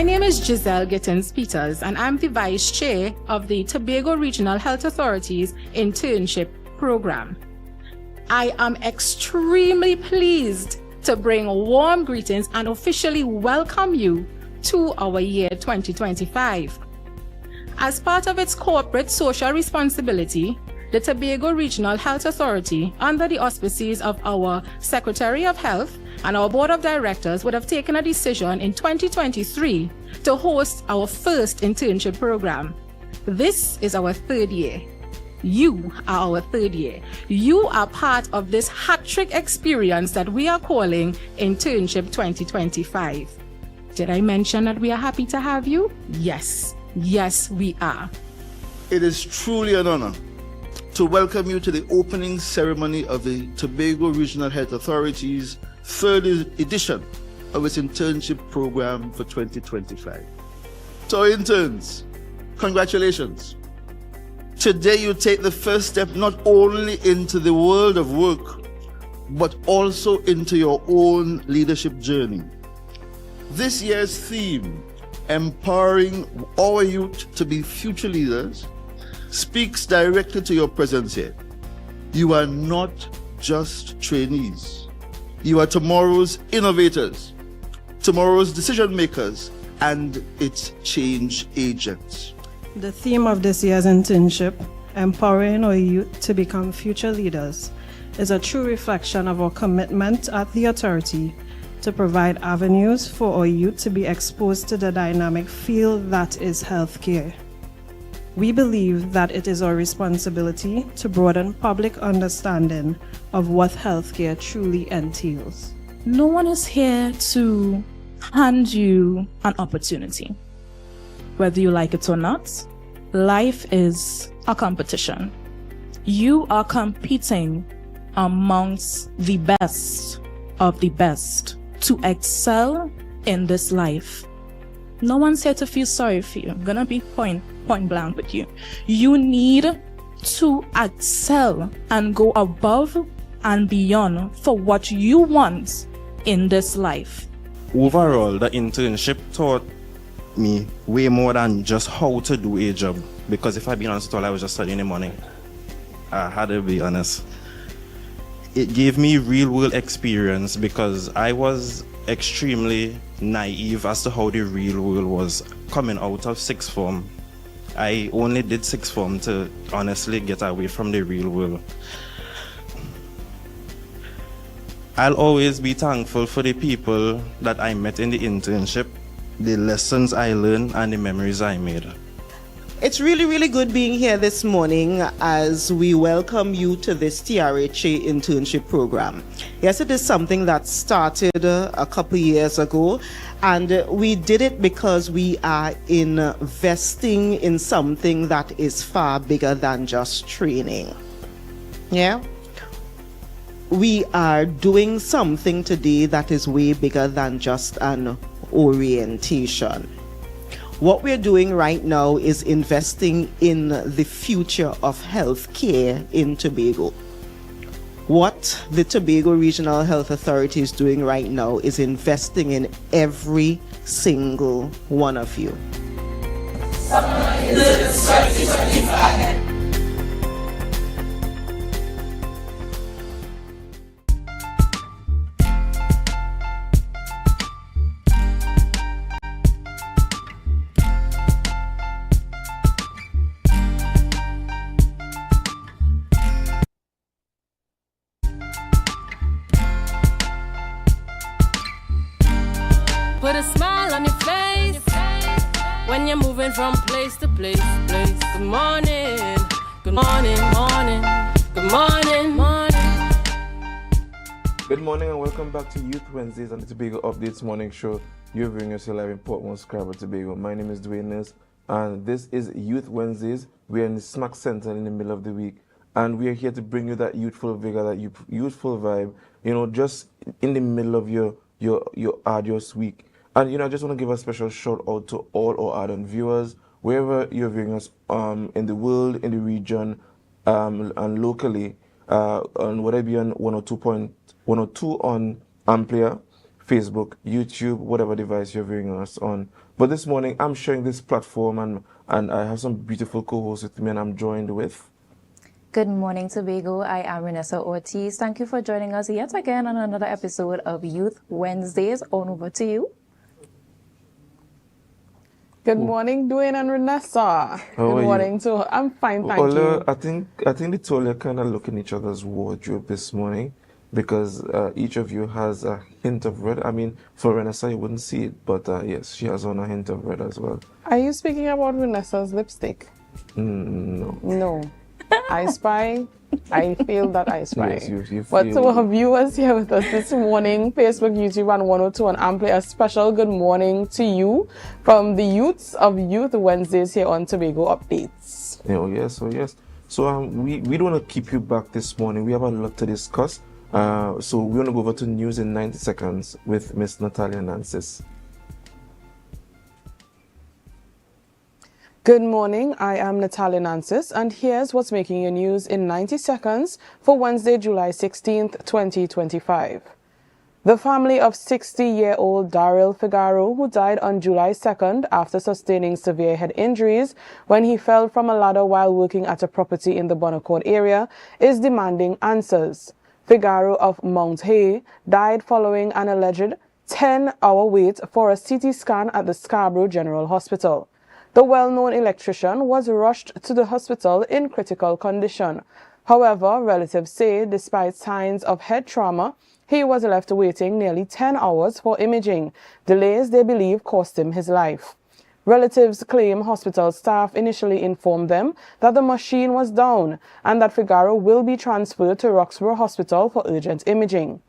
My name is Giselle Gittins-Peters, and I'm the Vice Chair of the Tobago Regional Health Authority's Internship Program. I am extremely pleased to bring warm greetings and officially welcome you to our year 2025. As part of its corporate social responsibility, the Tobago Regional Health Authority, under the auspices of our Secretary of Health and our Board of Directors, would have taken a decision in 2023 to host our first internship program. This is our third year. You are our third year. You are part of this hat-trick experience that we are calling Internship 2025. Did I mention that we are happy to have you? Yes. Yes, we are. It is truly an honor to welcome you to the opening ceremony of the Tobago Regional Health Authority's third edition of its internship program for 2025. So interns, congratulations. Today you take the first step not only into the world of work, but also into your own leadership journey. This year's theme, Empowering Our Youth to be Future Leaders, speaks directly to your presence here. You are not just trainees. You are tomorrow's innovators, tomorrow's decision makers, and its change agents. The theme of this year's internship, Empowering Our Youth to Become Future Leaders, is a true reflection of our commitment at the authority to provide avenues for our youth to be exposed to the dynamic field that is healthcare. We believe that it is our responsibility to broaden public understanding of what healthcare truly entails. No one is here to hand you an opportunity. Whether you like it or not, life is a competition. You are competing amongst the best of the best to excel in this life. No one's here to feel sorry for you. I'm gonna be point blank with you. You need to excel and go above and beyond for what you want in this life. Overall, the internship taught me way more than just how to do a job, because if I be honest with all, I was just studying in the morning. I had to be honest. It gave me real world experience because I was extremely naive as to how the real world was. Coming out of sixth form, I only did sixth form to honestly get away from the real world. I'll always be thankful for the people that I met in the internship, the lessons I learned, and the memories I made. It's really, really good being here this morning as we welcome you to this TRHA internship program. Yes, it is something that started a couple years ago, and we did it because we are investing in something that is far bigger than just training. Yeah? We are doing something today that is way bigger than just an orientation. What we're doing right now is investing in the future of healthcare in Tobago. What the Tobago Regional Health Authority is doing right now is investing in every single one of you. Put a smile on your face when you're moving from place to place. Good morning, good morning, morning, good morning, morning. Good morning and welcome back to Youth Wednesdays on the Tobago Updates Morning Show. You're viewing us live in Port Moresby, Tobago. My name is Dwayne Ness, and this is Youth Wednesdays. We're in the smack center in the middle of the week, and we are here to bring you that youthful vigor, that youthful vibe, just in the middle of your arduous week. And I just want to give a special shout out to all our ardent viewers, wherever you're viewing us in the world, in the region, and locally, on whether it be on 102 on AMPLIA, Facebook, YouTube, whatever device you're viewing us on. But this morning, I'm sharing this platform, and I have some beautiful co-hosts with me, and I'm joined with... Good morning, Tobago. I am Renessa Ortiz. Thank you for joining us yet again on another episode of Youth Wednesdays. On over to you. Good morning, Dwayne and Renessa. Good morning too. I'm fine, thank you. I think the two of you are kind of looking at each other's wardrobe this morning, because each of you has a hint of red. I mean, for Renessa, you wouldn't see it, but yes, she has on a hint of red as well. Are you speaking about Renessa's lipstick? No. No. I spy. I feel that I spy. Yes, you But feel... to our viewers here with us this morning, Facebook, YouTube, and 102 and AMPLIA, a special good morning to you from the youths of Youth Wednesdays here on Tobago Updates. Oh yes. So we don't want to keep you back this morning. We have a lot to discuss. So we want to go over to news in 90 seconds with Miss Natalia Nancis. Good morning, I am Natalia Nancis, and here's what's making your news in 90 seconds for Wednesday, July 16th, 2025. The family of 60-year-old Daryl Figaro, who died on July 2nd after sustaining severe head injuries when he fell from a ladder while working at a property in the Bonaccord area, is demanding answers. Figaro of Mount Hay died following an alleged 10-hour wait for a CT scan at the Scarborough General Hospital. The well-known electrician was rushed to the hospital in critical condition. However, relatives say despite signs of head trauma, he was left waiting nearly 10 hours for imaging, delays they believe cost him his life. Relatives claim hospital staff initially informed them that the machine was down and that Figaro will be transferred to Roxborough Hospital for urgent imaging.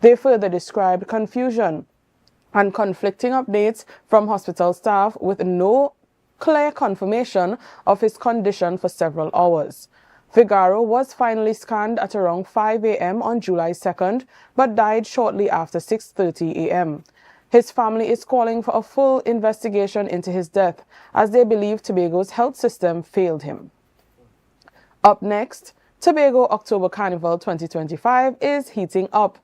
They further described confusion and conflicting updates from hospital staff with no clear confirmation of his condition for several hours. Figaro was finally scanned at around 5 a.m. on July 2nd, but died shortly after 6:30 a.m. His family is calling for a full investigation into his death, as they believe Tobago's health system failed him. Up next, Tobago October Carnival 2025 is heating up.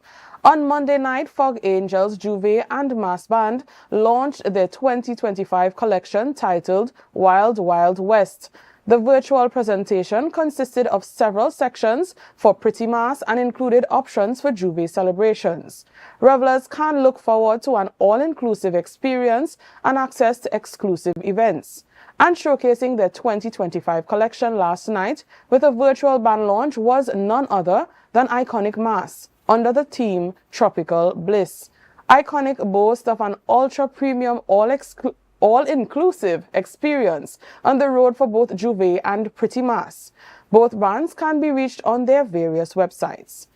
On Monday night, Fog Angels, Juve, and Mass Band launched their 2025 collection titled Wild Wild West. The virtual presentation consisted of several sections for Pretty Mass and included options for Juve celebrations. Revelers can look forward to an all-inclusive experience and access to exclusive events. And showcasing their 2025 collection last night with a virtual band launch was none other than Iconic Mass, under the theme Tropical Bliss. Iconic boasts of an ultra-premium, all-inclusive experience on the road for both Juve and Pretty Mass. Both bands can be reached on their various websites.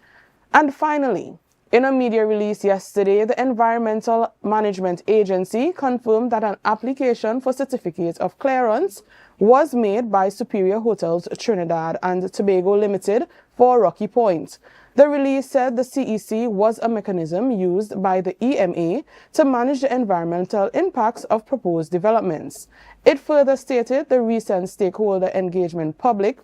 And finally, in a media release yesterday, the Environmental Management Agency confirmed that an application for certificate of clearance was made by Superior Hotels Trinidad and Tobago Limited for Rocky Point. The release said the CEC was a mechanism used by the EMA to manage the environmental impacts of proposed developments. It further stated the recent stakeholder engagement public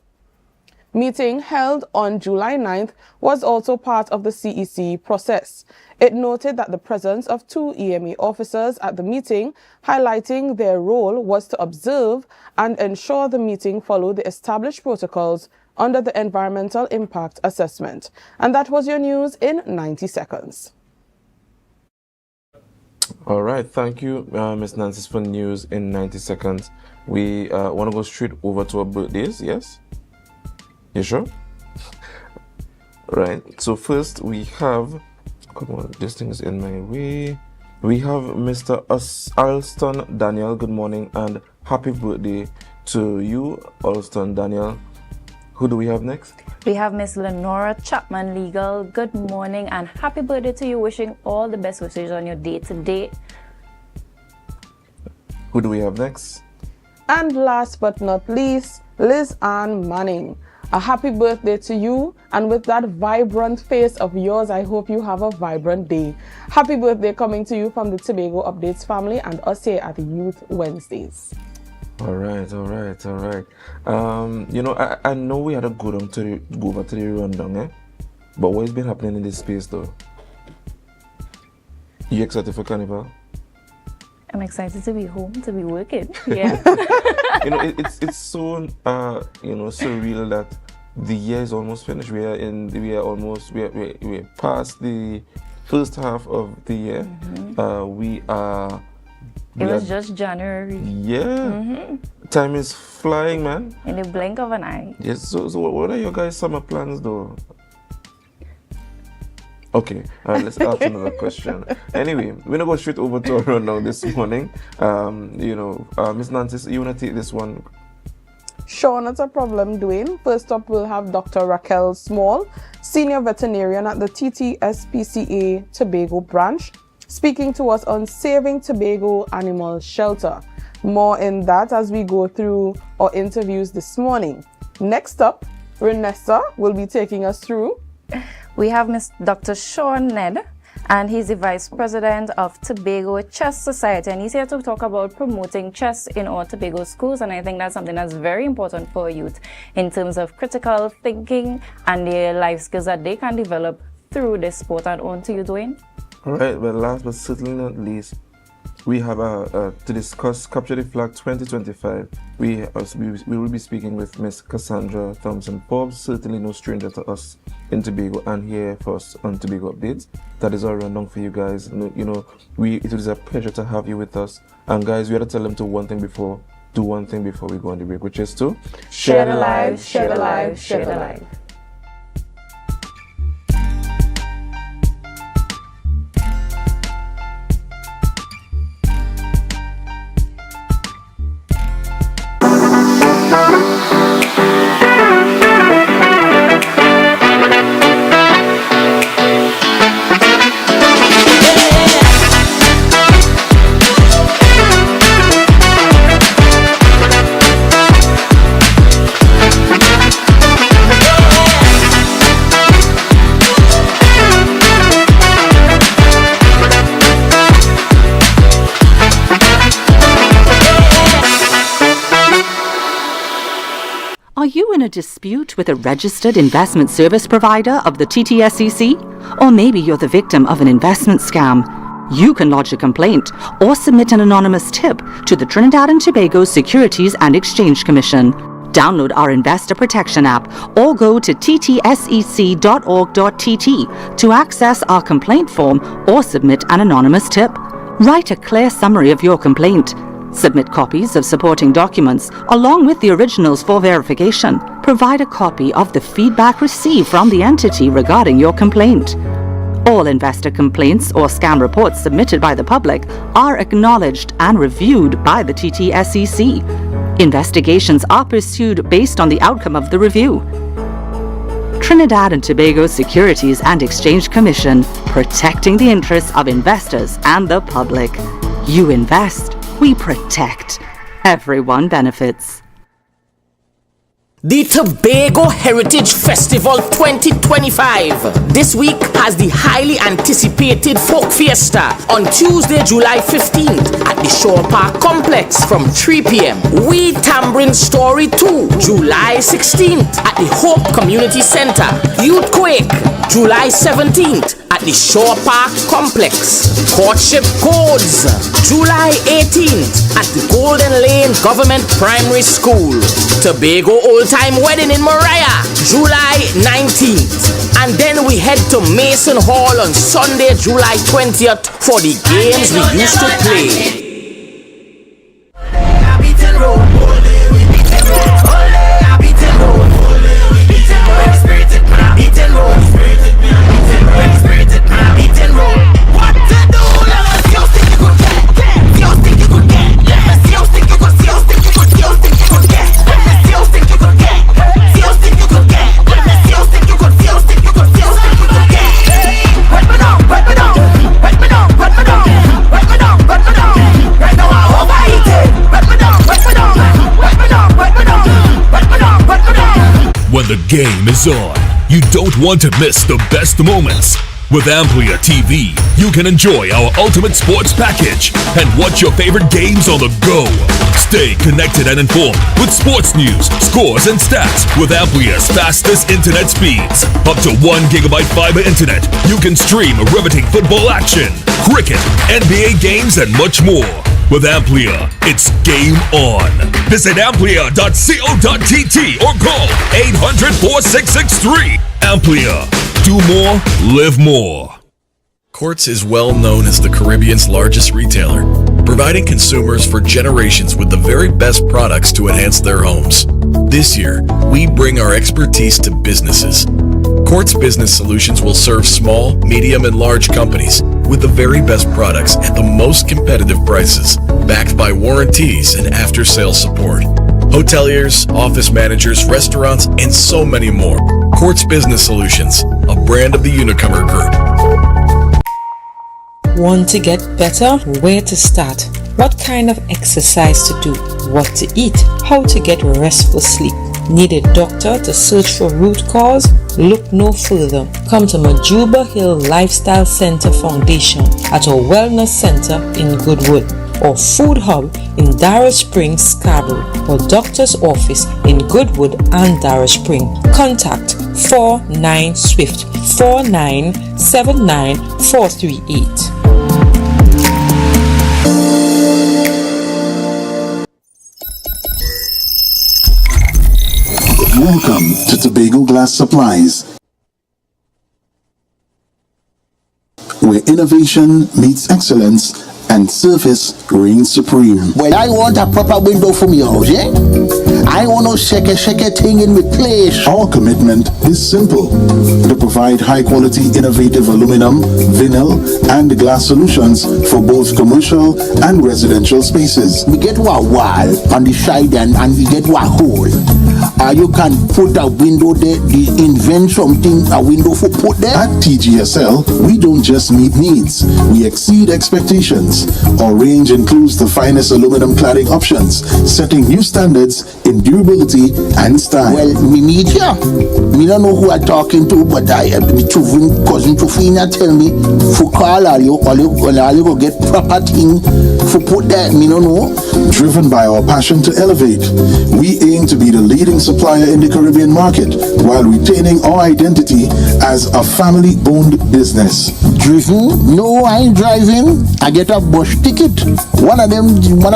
meeting held on July 9th was also part of the CEC process. It noted that the presence of 2 EMA officers at the meeting, highlighting their role was to observe and ensure the meeting followed the established protocols under the Environmental Impact Assessment. And that was your news in 90 seconds. All right, thank you, Ms. Nancy, for news in 90 seconds. We want to go straight over to our birthdays, yes? You sure? Right, so first we have, come on, this thing is in my way. We have Mr. Alston Daniel. Good morning and happy birthday to you, Alston Daniel. Who do we have next? We have Miss Lenora Chapman Legal. Good morning and happy birthday to you. Wishing all the best wishes on your day today. Who do we have next? And last but not least, Liz Ann Manning. A happy birthday to you, and with that vibrant face of yours, I hope you have a vibrant day. Happy birthday coming to you from the Tobago Updates family and us here at the Youth Wednesdays. All right. You know, I know we had a go over to the rundown, but what has been happening in this space though? You excited for Carnival? I'm excited to be home, to be working. Yeah. It's so surreal that the year is almost finished. We're past the first half of the year. It was just January. Yeah. Time is flying, man. In the blink of an eye. Yes. So what are your guys' summer plans, though? Okay, let's ask another question. Anyway, we're gonna go straight over to our rundown this morning. Miss Nancy, you wanna take this one? Sure, not a problem, Dwayne. First up, we'll have Dr. Raquel Small, Senior Veterinarian at the TTSPCA Tobago branch, speaking to us on saving Tobago Animal Shelter. More in that as we go through our interviews this morning. Next up, Renessa will be taking us through. We have Dr. Sean Ned, and he's the Vice President of Tobago Chess Society, and he's here to talk about promoting chess in our Tobago schools, and I think that's something that's very important for youth in terms of critical thinking and their life skills that they can develop through this sport. And on to you, Dwayne. All right, well, last but certainly not least, we have to discuss Capture the Flag 2025. We will be speaking with Miss Cassandra Thompson Forbes, certainly no stranger to us in Tobago, and here for us on Tobago Updates. That is our rundown for you guys. It was a pleasure to have you with us. And guys, we had to tell them to do one thing before we go on the break, which is to share the live, share the live, share the live. Are you in a dispute with a registered investment service provider of the TTSEC? Or maybe you're the victim of an investment scam? You can lodge a complaint or submit an anonymous tip to the Trinidad and Tobago Securities and Exchange Commission. Download our Investor Protection app or go to ttsec.org.tt to access our complaint form or submit an anonymous tip. Write a clear summary of your complaint. Submit copies of supporting documents along with the originals for verification. Provide a copy of the feedback received from the entity regarding your complaint. All investor complaints or scam reports submitted by the public are acknowledged and reviewed by the TTSEC. Investigations are pursued based on the outcome of the review. Trinidad and Tobago Securities and Exchange Commission, protecting the interests of investors and the public. You invest, we protect. Everyone benefits. The Tobago Heritage Festival 2025. This week has the highly anticipated Folk Fiesta on Tuesday, July 15th at the Shore Park Complex from 3 p.m. We Tambourine Story 2, July 16th at the Hope Community Center. Youth Quake, July 17th at the Shore Park Complex. Courtship Codes, July 18th at the Golden Lane Government Primary School. Tobago Old Time Wedding in Mariah, July 19th. And then we head to Mason Hall on Sunday, July 20th for the games we used to play. When the game is on, you don't want to miss the best moments. With AMPLIA TV, you can enjoy our ultimate sports package and watch your favorite games on the go. Stay connected and informed with sports news, scores, and stats with AMPLIA's fastest internet speeds. Up to 1 gigabyte fiber internet, you can stream riveting football action, cricket, NBA games, and much more. With AMPLIA, it's game on. Visit amplia.co.tt or call 800-4663. AMPLIA. Do more, live more. Quartz is well known as the Caribbean's largest retailer, providing consumers for generations with the very best products to enhance their homes. This year, we bring our expertise to businesses. Quartz Business Solutions will serve small, medium, and large companies with the very best products at the most competitive prices, backed by warranties and after-sales support. Hoteliers, office managers, restaurants, and so many more. Quartz Business Solutions, a brand of the Unicomer Group. Want to get better? Where to start? What kind of exercise to do? What to eat? How to get restful sleep? Need a doctor to search for root cause? Look no further. Come to Majuba Hill Lifestyle Center Foundation at our Wellness Center in Goodwood, or Food Hub in Darrow Springs, Scarborough, or Doctor's Office in Goodwood and Darrow Spring. Contact 49 Swift 4979 438. Welcome to Tobago Glass Supplies, where innovation meets excellence and service reigns supreme. Well, I want a proper window from your house, yeah? I want no shake thing in my place. Our commitment is simple: to provide high-quality, innovative aluminum, vinyl, and glass solutions for both commercial and residential spaces. We get a wall on the side and we get a hole. You can put a window there, invent something, a window for put there. At TGSL, we don't just meet needs, we exceed expectations. Our range includes the finest aluminum cladding options, setting new standards in durability and style. Well, me meet here. Me don't know who I'm talking to, but my cousin Tofina tell me, for call all you go get proper thing for put there. Me don't know. Driven by our passion to elevate, we aim to be the leading supplier in the Caribbean market while retaining our identity as a family-owned business. Driven? No, I ain't driving. I get a bus ticket. One of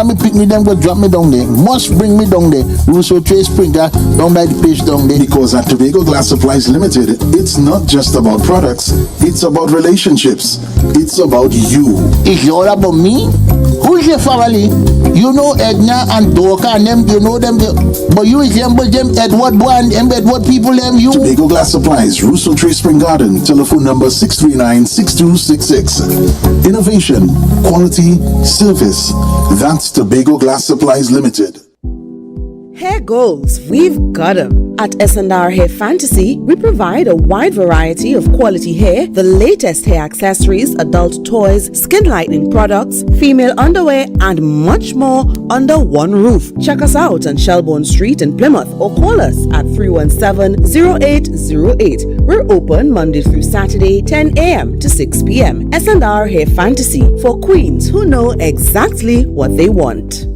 me pick me, them go drop me down there. Must bring me down there. Russo Trace Springer down by the place down there. Because at Tobago Glass Supplies Limited, it's not just about products, it's about relationships. It's about you. It's all about me? Who's your family? You know Edna and Dorka and them, you know them, but you resemble them Edward boy and them Edward people them you. Tobago Glass Supplies, Russo Trace Spring Garden, telephone number 639-6266. Innovation, quality, service. That's Tobago Glass Supplies Limited. Hair goals, we've got 'em. At S&R Hair Fantasy, we provide a wide variety of quality hair, the latest hair accessories, adult toys, skin lightening products, female underwear, and much more under one roof. Check us out on Shelbourne Street in Plymouth or call us at 317-0808. We're open Monday through Saturday, 10 a.m. to 6 p.m. S&R Hair Fantasy, for queens who know exactly what they want.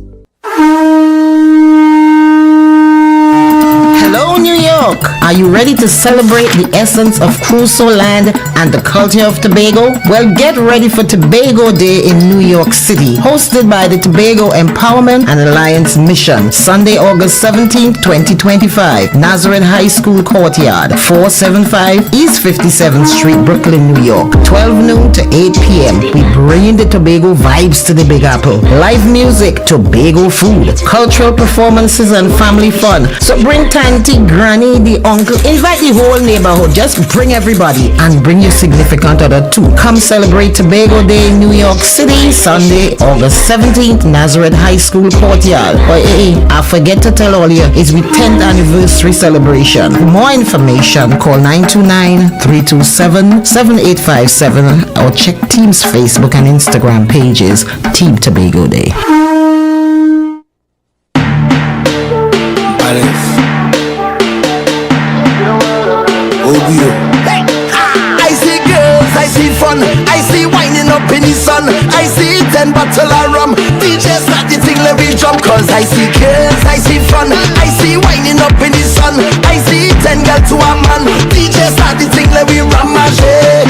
Hello, New York! Are you ready to celebrate the essence of Crusoe land and the culture of Tobago? Well, get ready for Tobago Day in New York City, hosted by the Tobago Empowerment and Alliance Mission, Sunday, August 17th, 2025, Nazareth High School Courtyard, 475 East 57th Street, Brooklyn, New York, 12 noon to 8 p.m. We bring the Tobago vibes to the Big Apple. Live music, Tobago food, cultural performances, and family fun. So bring Tanty, Granny, the uncle, invite the whole neighborhood. Just bring everybody and bring your significant other too. Come celebrate Tobago Day in New York City, Sunday, August 17th, Nazareth High School Courtyard. But I forget to tell all you, it's the 10th anniversary celebration. For more information, call 929-327-7857 or check Team's Facebook and Instagram pages, Team Tobago Day. I see girls, I see fun. I see winding up in the sun. I see 10 bottle of rum. DJ start the thing, let me jump. Cause I see girls, I see fun. I see winding up in the sun. I see 10 girls to a man. DJ start the thing, let me ram my shit.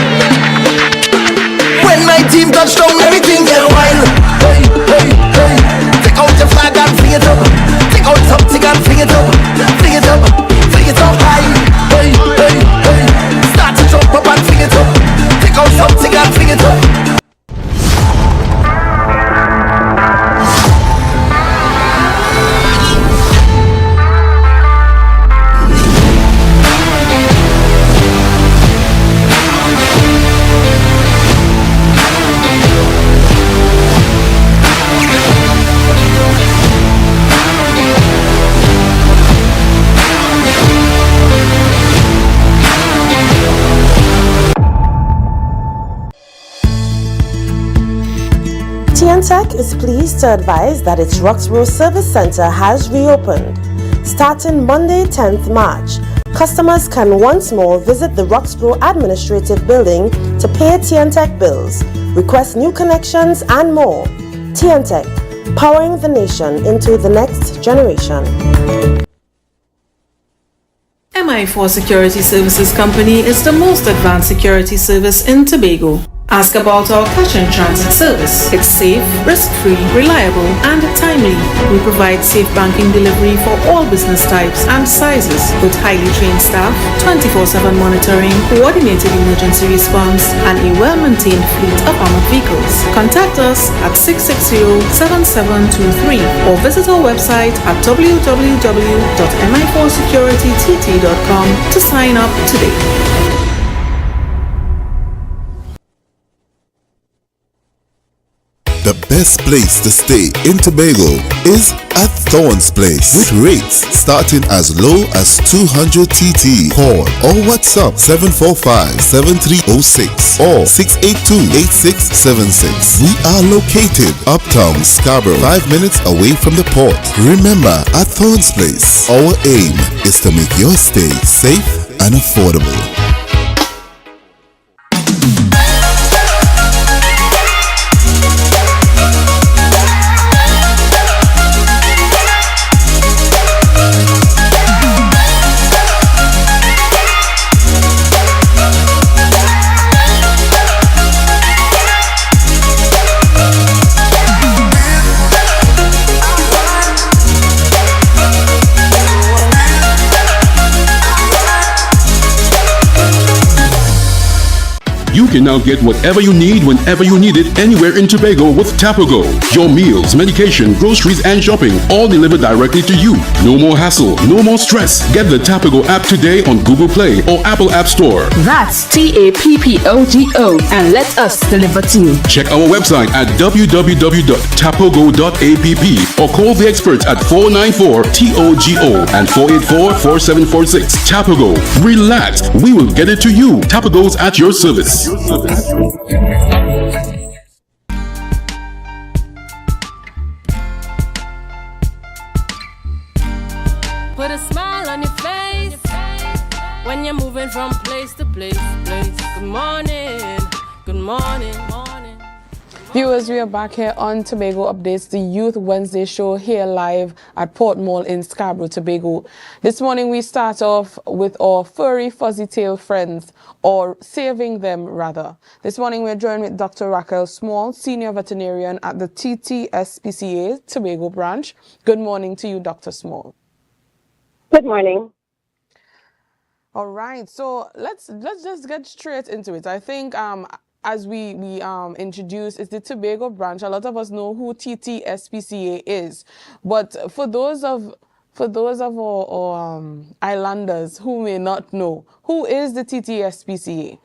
When my team touch down, everything get wild. Hey, hey, hey. Take out your flag and fling it up. Take out something and fling it up. Fling it up, fling it up high. Hey, hey, hey. Start to jump up and fling it up. Take out something and fling it up. TNTech is pleased to advise that its Roxborough Service Center has reopened. Starting Monday, 10th March, customers can once more visit the Roxborough Administrative Building to pay TNTech bills, request new connections, and more. TNTech, powering the nation into the next generation. MI4 Security Services Company is the most advanced security service in Tobago. Ask about our cash and transit service. It's safe, risk-free, reliable, and timely. We provide safe banking delivery for all business types and sizes with highly trained staff, 24/7 monitoring, coordinated emergency response, and a well-maintained fleet of armored vehicles. Contact us at 660-7723 or visit our website at www.mi4securitytt.com to sign up today. The best place to stay in Tobago is at Thorn's Place, with rates starting as low as 200 TT. Call or WhatsApp 745-7306 or 682-8676. We are located uptown Scarborough, 5 minutes away from the port. Remember, at Thorn's Place, our aim is to make your stay safe and affordable. You can now get whatever you need whenever you need it anywhere in Tobago with Tobago. Your meals, medication, groceries, and shopping all delivered directly to you. No more hassle, no more stress. Get the Tobago app today on Google Play or Apple App Store. That's TAPPOGO and let us deliver to you. Check our website at www.tapogo.app or call the experts at 494-TOGO and 484-4746. Tobago. Relax. We will get it to you. Tobago's at your service. Put a smile on your face when you're moving from place to place. Good morning, good morning, morning. Viewers, we are back here on Tobago Updates, the Youth Wednesday show here live at Port Mall in Scarborough, Tobago. This morning we start off with our furry fuzzy tail friends, or saving them rather. This morning we're joined with Dr. Raquel Small, Senior Veterinarian at the TTSPCA Tobago branch. Good morning to you, Dr. Small. Good morning. All right, so let's just get straight into it. I think as we introduce, is the Tobago branch. A lot of us know who TTSPCA is, but for those of our islanders who may not know, who is the TTSPCA?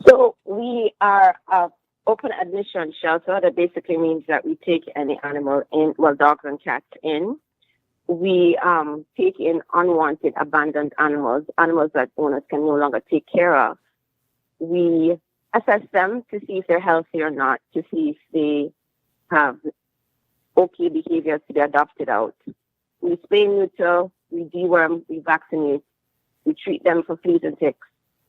So we are an open admission shelter. That basically means that we take any animal in, well, dogs and cats in. We take in unwanted, abandoned animals that owners can no longer take care of. We assess them to see if they're healthy or not, to see if they have okay behavior to be adopted out. We spay and neuter, we deworm, we vaccinate, we treat them for fleas and ticks,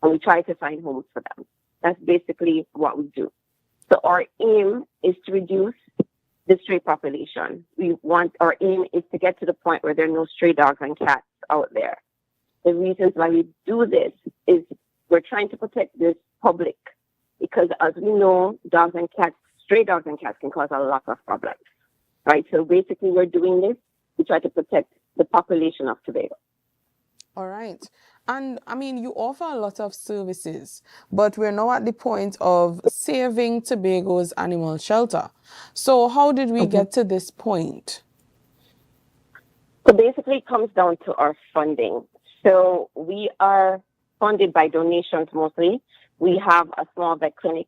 and we try to find homes for them. That's basically what we do. So our aim is to reduce the stray population. Our aim is to get to the point where there are no stray dogs and cats out there. The reasons why we do this is we're trying to protect this public, because as we know, dogs and cats, stray dogs and cats can cause a lot of problems, right? So basically we're doing this to try to protect the population of Tobago. All right. And I mean, you offer a lot of services, but we're now at the point of saving Tobago's animal shelter. So how did we get to this point? So basically it comes down to our funding. So we are funded by donations mostly. We have a small vet clinic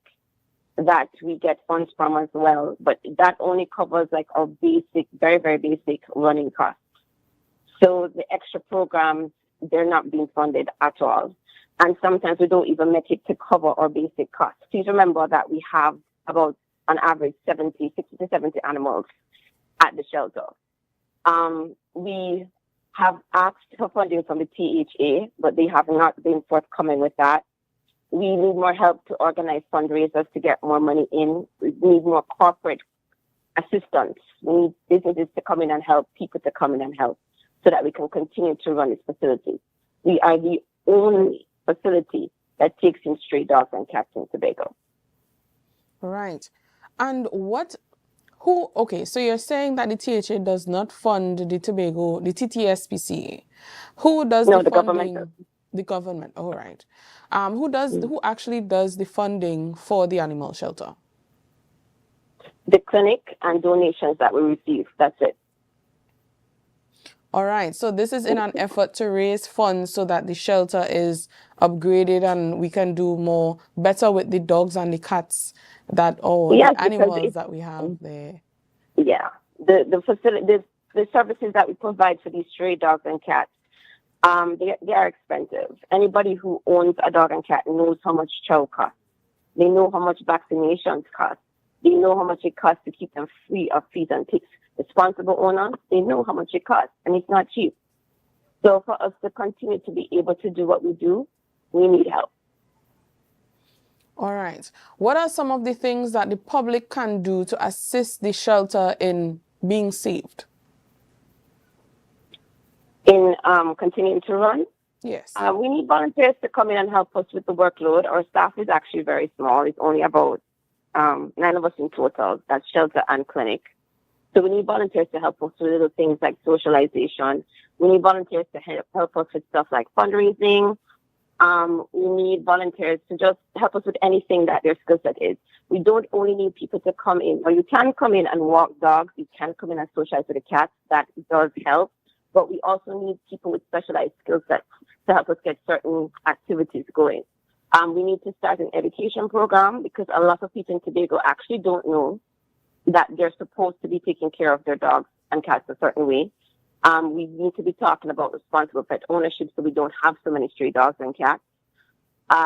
that we get funds from as well, but that only covers like our basic, very, very basic running costs. So the extra programs, they're not being funded at all. And sometimes we don't even make it to cover our basic costs. Please remember that we have about, on average, 60 to 70 animals at the shelter. We have asked for funding from the THA, but they have not been forthcoming with that. We need more help to organize fundraisers to get more money in. We need more corporate assistance. We need businesses to come in and help, people to come in and help, so that we can continue to run this facility. We are the only facility that takes in stray dogs and cats in Tobago. Right. And okay, so you're saying that the THA does not fund the Tobago, the TTSPCA. Who does the funding? Government. The government, all right. Who actually does the funding for the animal shelter? The clinic and donations that we receive, that's it. All right, so this is in an effort to raise funds so that the shelter is upgraded and we can do better with the dogs and the cats the animals that we have there. Yeah, the facility, the services that we provide for these stray dogs and cats, they are expensive. Anybody who owns a dog and cat knows how much chow costs. They know how much vaccinations cost. They know how much it costs to keep them free of fleas and ticks. Responsible owners, they know how much it costs, and it's not cheap. So for us to continue to be able to do what we do, we need help. All right. What are some of the things that the public can do to assist the shelter in being saved? In continuing to run? Yes. We need volunteers to come in and help us with the workload. Our staff is actually very small. It's only about 9 of us in total. That's shelter and clinic. So we need volunteers to help us with little things like socialization. We need volunteers to help us with stuff like fundraising. We need volunteers to just help us with anything that their skill set is. We don't only need people to come in, or you can come in and walk dogs. You can come in and socialize with the cats. That does help. But we also need people with specialized skill sets to help us get certain activities going. We need to start an education program, because a lot of people in Tobago actually don't know that they're supposed to be taking care of their dogs and cats a certain way. We need to be talking about responsible pet ownership so we don't have so many stray dogs and cats.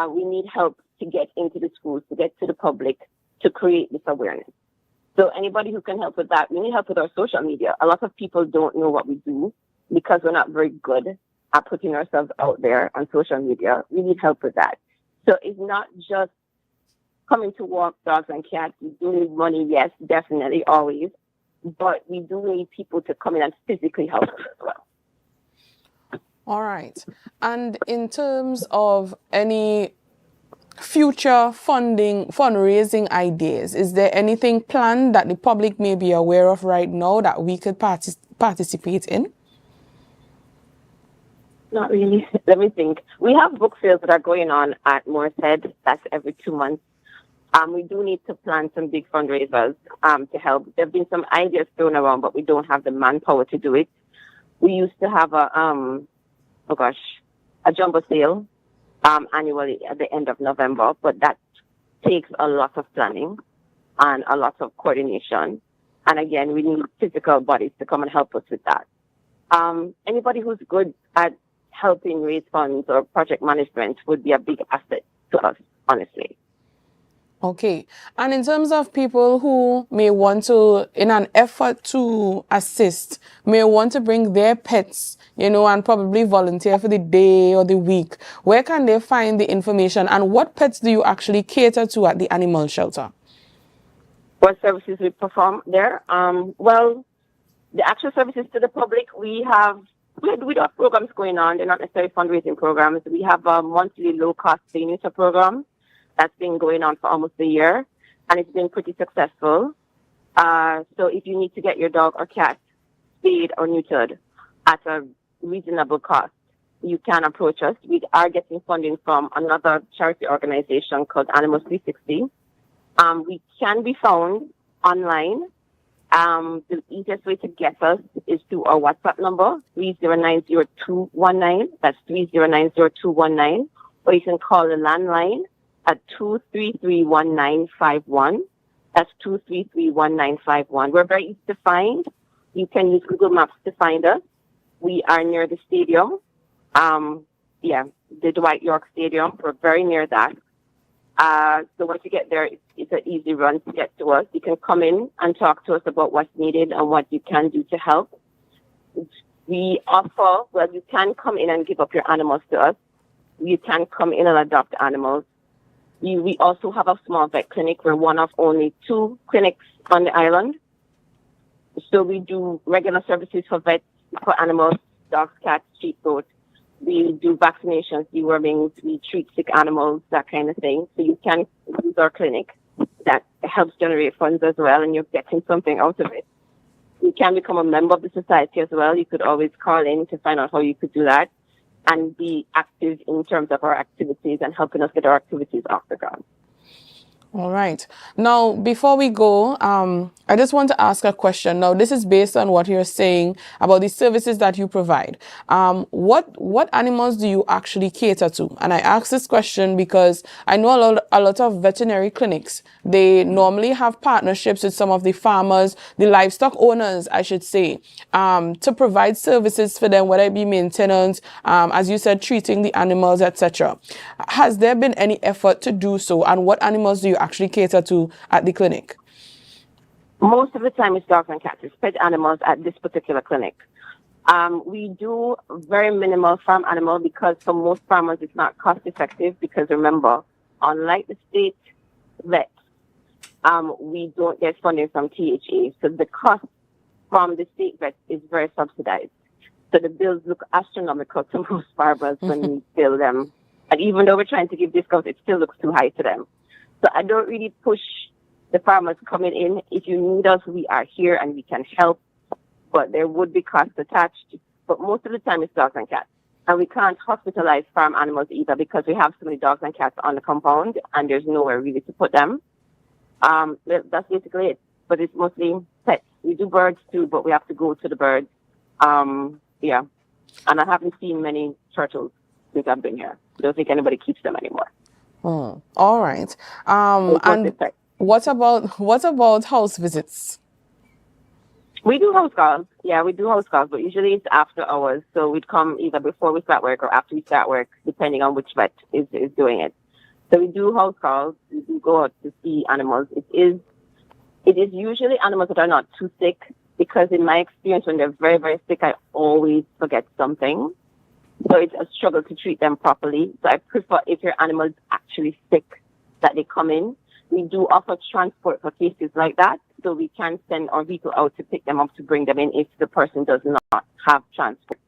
We need help to get into the schools, to get to the public, to create this awareness. So anybody who can help with that, we need help with our social media. A lot of people don't know what we do because we're not very good at putting ourselves out there on social media. We need help with that. So it's not just coming to walk dogs and cats. We do need money, yes, definitely, always. But we do need people to come in and physically help us as well. All right. And in terms of any future fundraising ideas, is there anything planned that the public may be aware of right now that we could participate in? Not really. Let me think. We have book sales that are going on at Moorshead. That's every 2 months. We do need to plan some big fundraisers to help. There have been some ideas thrown around, but we don't have the manpower to do it. We used to have a jumbo sale annually at the end of November, but that takes a lot of planning and a lot of coordination. And again, we need physical bodies to come and help us with that. Anybody who's good at helping raise funds or project management would be a big asset to us, honestly. Okay. And in terms of people who may want to, in an effort to assist, may want to bring their pets, and probably volunteer for the day or the week, where can they find the information, and what pets do you actually cater to at the animal shelter? What services we perform there? Well, the actual services to the public, we have programs going on. They're not necessarily fundraising programs. We have a monthly low-cost spay neuter program that's been going on for almost a year, and it's been pretty successful. So if you need to get your dog or cat spayed or neutered at a reasonable cost, you can approach us. We are getting funding from another charity organization called Animals 360. We can be found online. The easiest way to get us is through our WhatsApp number, 3090219. That's 3090219. Or you can call the landline at 2331951. That's 2331951. We're very easy to find. You can use Google Maps to find us. We are near the stadium. The Dwight York Stadium. We're very near that. So once you get there, it's an easy run to get to us. You can come in and talk to us about what's needed and what you can do to help. We offer, you can come in and give up your animals to us. You can come in and adopt animals. We also have a small vet clinic. We're one of only 2 clinics on the island. So we do regular services for vets, for animals, dogs, cats, street goats. We do vaccinations, dewormings, we treat sick animals, that kind of thing. So you can use our clinic. That helps generate funds as well, and you're getting something out of it. You can become a member of the society as well. You could always call in to find out how you could do that and be active in terms of our activities and helping us get our activities off the ground. All right. Now, before we go, I just want to ask a question. Now, this is based on what you're saying about the services that you provide. What animals do you actually cater to? And I ask this question because I know a lot of veterinary clinics, they normally have partnerships with some of the farmers, the livestock owners, I should say, to provide services for them, whether it be maintenance, as you said, treating the animals, etc. Has there been any effort to do so? And what animals do you actually cater to at the clinic? Most of the time it's dogs and cats. It's pet animals at this particular clinic. We do very minimal farm animal because for most farmers it's not cost effective because remember, unlike the state vets, we don't get funding from THA. So the cost from the state vets is very subsidized. So the bills look astronomical to most farmers when we bill them. And even though we're trying to give discounts, it still looks too high to them. So I don't really push the farmers coming in. If you need us, we are here and we can help. But there would be costs attached. But most of the time it's dogs and cats. And we can't hospitalize farm animals either because we have so many dogs and cats on the compound and there's nowhere really to put them. That's basically it. But it's mostly pets. We do birds too, but we have to go to the birds. And I haven't seen many turtles since I've been here. I don't think anybody keeps them anymore. All right. And what about house visits? We do house calls. Yeah, we do house calls, but usually it's after hours. So we'd come either before we start work or after we start work, depending on which vet is doing it. So we do house calls. We do go out to see animals. It is usually animals that are not too sick because in my experience, when they're very, very sick, I always forget something. So it's a struggle to treat them properly. So I prefer if your animal is actually sick that they come in. We do offer transport for cases like that. So we can send our vehicle out to pick them up to bring them in if the person does not have transport.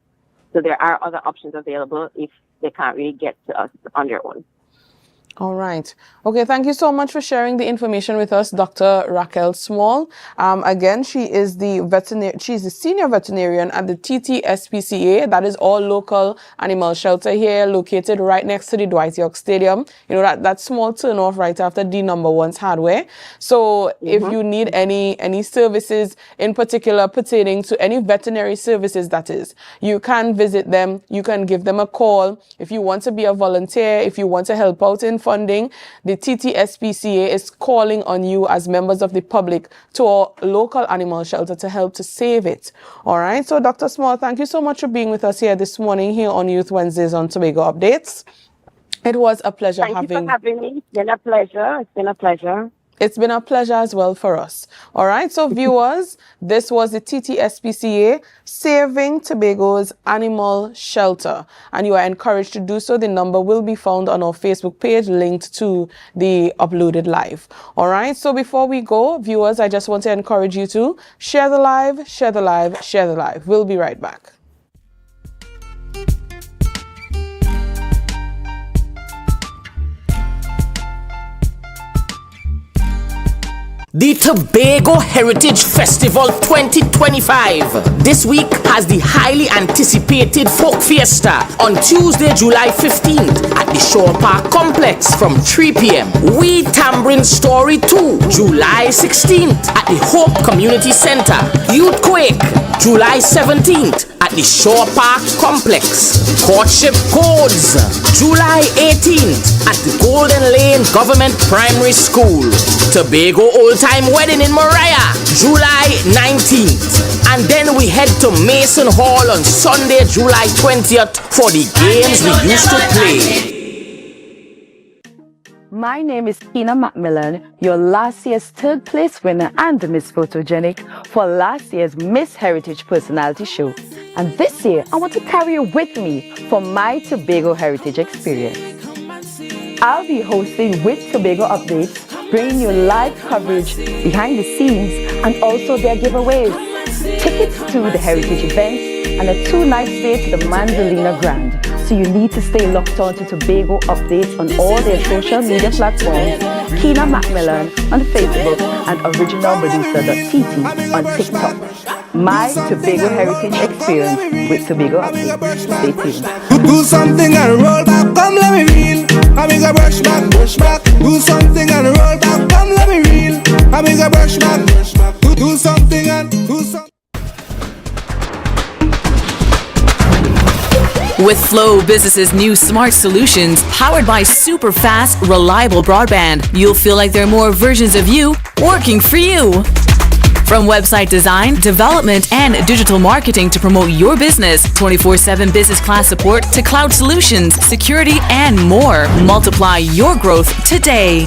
So there are other options available if they can't really get to us on their own. All right. Okay, thank you so much for sharing the information with us, Dr. Raquel Small. Again, she's the senior veterinarian at the TTSPCA, that is all local animal shelter here, located right next to the Dwight York Stadium. You know, that small turnoff right after D number 1's hardware. So if you need any services in particular pertaining to any veterinary services, that is, you can visit them. You can give them a call. If you want to be a volunteer, if you want to help out in funding, the TTSPCA is calling on you as members of the public to our local animal shelter to help to save it. All right. So, Dr. Small, thank you so much for being with us here this morning here on Youth Wednesdays on Tobago Updates. It was a pleasure Thank you for having me. It's been a pleasure. It's been a pleasure. It's been a pleasure as well for us. All right, so viewers, this was the TTSPCA Saving Tobago's Animal Shelter, and you are encouraged to do so. The number will be found on our Facebook page linked to the uploaded live. All right, so before we go, viewers, I just want to encourage you to share the live, share the live, share the live. We'll be right back. The Tobago Heritage Festival 2025. This week has the highly anticipated Folk Fiesta on Tuesday, July 15th at the Shore Park Complex from 3 p.m. We Tambourine Story 2, July 16th at the Hope Community Center. Youth Quake, July 17th at the Shore Park Complex. Courtship Codes, July 18th at the Golden Lane Government Primary School. Tobago Old Time Wedding in Mariah, July 19th. And then we head to Mason Hall on Sunday, July 20th for the games we used to play. My name is Tina Macmillan, your last year's third place winner and the Miss Photogenic for last year's Miss Heritage Personality Show. And this year, I want to carry you with me for my Tobago Heritage experience. I'll be hosting With Tobago Updates, bringing you live coverage behind the scenes and also their giveaways, tickets to the heritage events, and a 2-night stay to the Mandalina Grand. So you need to stay locked on to Tobago Updates on all their social media platforms, Kina Macmillan on Facebook and originalmedusa.tt on TikTok. My Tobago Heritage Experience with Tobago Updates. Stay tuned. Do something and roll back, come let me reel. I make a brush back, brush back. Do something and roll back, come let me reel. I make a brush back, brush back. Do something and do something. With Flow Business's new smart solutions, powered by super fast, reliable broadband, you'll feel like there are more versions of you working for you. From website design, development, and digital marketing to promote your business, 24/7 business class support to cloud solutions, security, and more. Multiply your growth today.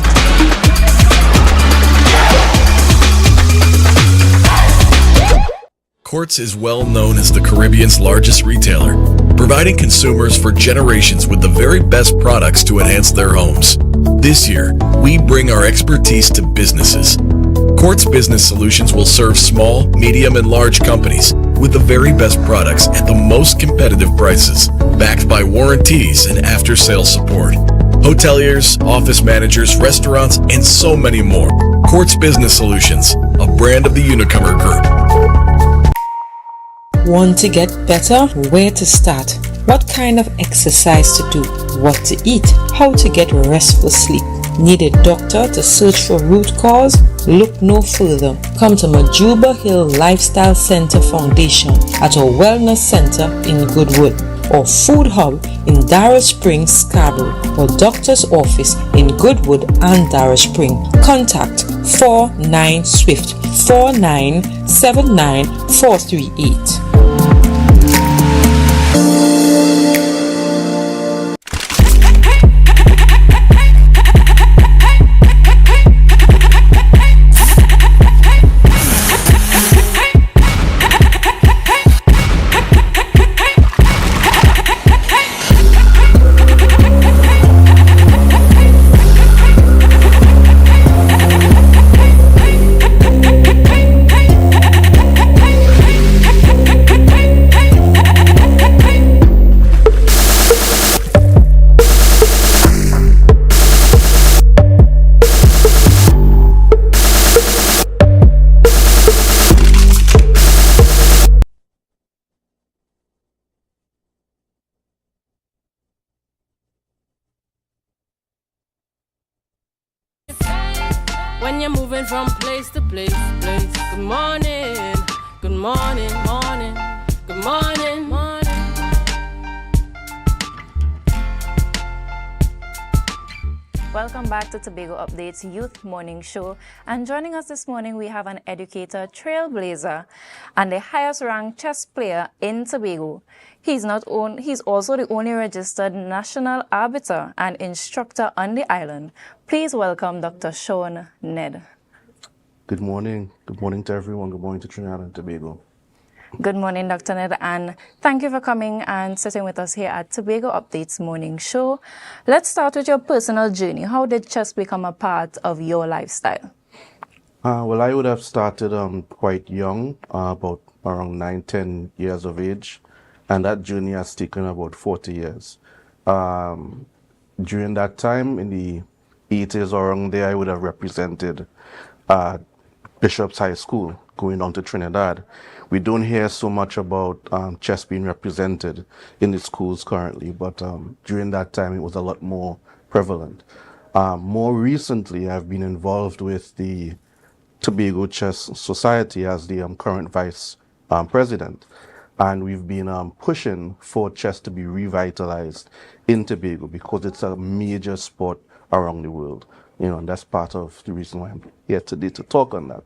Quartz is well known as the Caribbean's largest retailer, providing consumers for generations with the very best products to enhance their homes. This year, we bring our expertise to businesses. Quartz Business Solutions will serve small, medium, and large companies with the very best products at the most competitive prices, backed by warranties and after-sales support. Hoteliers, office managers, restaurants, and so many more. Quartz Business Solutions, a brand of the Unicomer Group. Want to get better? Where to start? What kind of exercise to do? What to eat? How to get restful sleep? Need a doctor to search for root cause? Look no further. Come to Majuba Hill Lifestyle Center Foundation at our Wellness Center in Goodwood, or Food Hub in Darrell Springs, Scarborough, or Doctor's Office in Goodwood and Darrell Springs. Contact 49 Swift 4979 438. When you're moving from place to place. Good morning, good morning, morning, good morning, morning. Welcome back to Tobago Updates Youth Morning Show. And joining us this morning, we have an educator, trailblazer, and the highest ranked chess player in Tobago. He's also the only registered national arbiter and instructor on the island. Please welcome Dr. Sean Ned. Good morning. Good morning to everyone. Good morning to Trinidad and Tobago. Good morning, Dr. Ned, and thank you for coming and sitting with us here at Tobago Updates Morning Show. Let's start with your personal journey. How did chess become a part of your lifestyle? Well, I would have started quite young, about around 9, 10 years of age, and that journey has taken about 40 years. During that time, in the 80s or around there, I would have represented Bishop's High School, going on to Trinidad. We don't hear so much about chess being represented in the schools currently, but during that time it was a lot more prevalent. More recently, I've been involved with the Tobago Chess Society as the current vice president, and we've been pushing for chess to be revitalized in Tobago because it's a major sport around the world. And that's part of the reason why I'm here today to talk on that.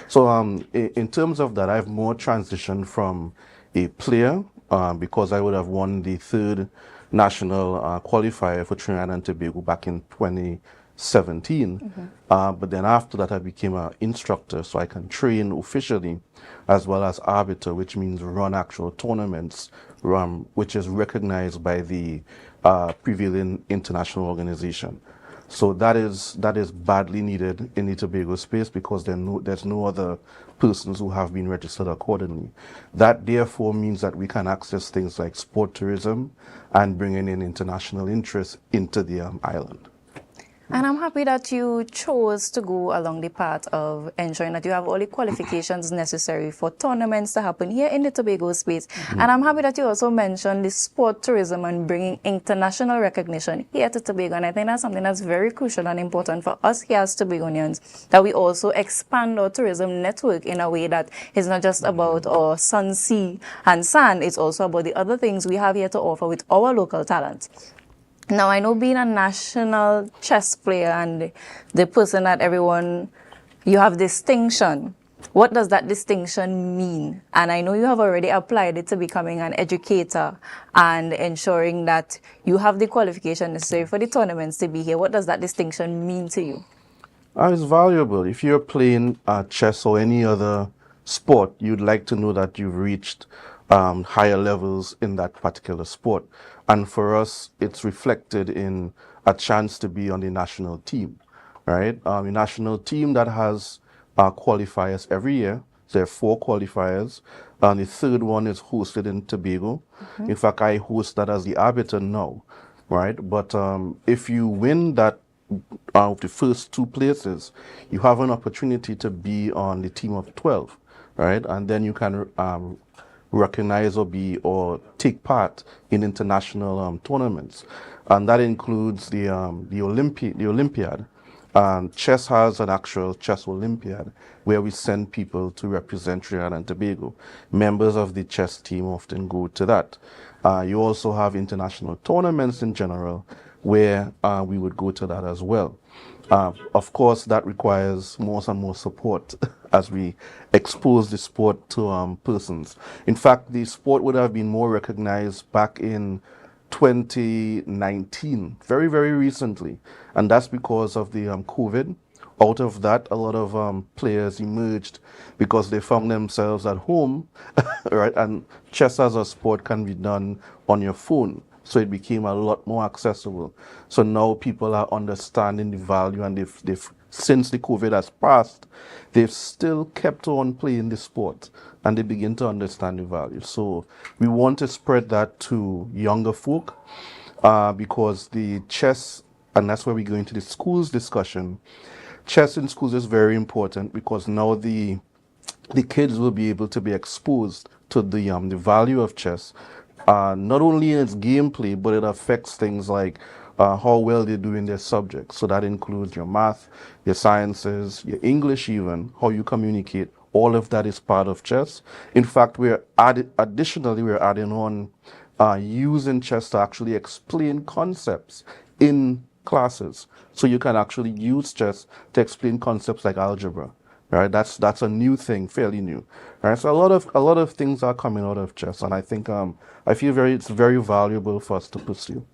So in terms of that, I've more transitioned from a player because I would have won the 3rd national qualifier for Trinidad and Tobago back in 2017. But then after that, I became an instructor, so I can train officially as well as arbiter, which means run actual tournaments, which is recognized by the prevailing international organization. So that is badly needed in the Tobago space because there's no other persons who have been registered accordingly. That therefore means that we can access things like sport tourism and bringing in international interest into the island. And I'm happy that you chose to go along the path of ensuring that you have all the qualifications necessary for tournaments to happen here in the Tobago space. And I'm happy that you also mentioned the sport tourism and bringing international recognition here to Tobago. And I think that's something that's very crucial and important for us here as Tobagonians, that we also expand our tourism network in a way that is not just about our sun, sea, and sand. It's also about the other things we have here to offer with our local talents. Now, I know being a national chess player and the person that you have distinction. What does that distinction mean? And I know you have already applied it to becoming an educator and ensuring that you have the qualification necessary for the tournaments to be here. What does that distinction mean to you? It's valuable. If you're playing chess or any other sport, you'd like to know that you've reached higher levels in that particular sport. And for us, it's reflected in a chance to be on the national team, right? A national team that has qualifiers every year. There are 4 qualifiers. And the 3rd one is hosted in Tobago. In fact, I host that as the arbiter now, right? But if you win that the first 2 places, you have an opportunity to be on the team of 12, right? And then you can recognize or take part in international tournaments, and that includes the Olympiad. Chess has an actual chess Olympiad where we send people to represent Trinidad and Tobago. Members of the chess team often go to that. You also have international tournaments in general where we would go to that as well. Of course, that requires more and more support as we expose the sport to persons. In fact, the sport would have been more recognized back in 2019, very, very recently. And that's because of the COVID. Out of that, a lot of players emerged because they found themselves at home, right? And chess as a sport can be done on your phone. So it became a lot more accessible. So now people are understanding the value, and they've since the COVID has passed, they've still kept on playing the sport, and they begin to understand the value. So we want to spread that to younger folk because the chess, and that's where we go into the schools discussion. Chess in schools is very important because now the kids will be able to be exposed to the value of chess. Not only in its gameplay, but it affects things like how well they do in their subjects. So that includes your math, your sciences, your English even, how you communicate. All of that is part of chess. In fact, additionally, we're adding on using chess to actually explain concepts in classes. So you can actually use chess to explain concepts like algebra. Right, that's a new thing, fairly new. Right, so a lot of things are coming out of chess, and I think I feel it's very valuable for us to pursue.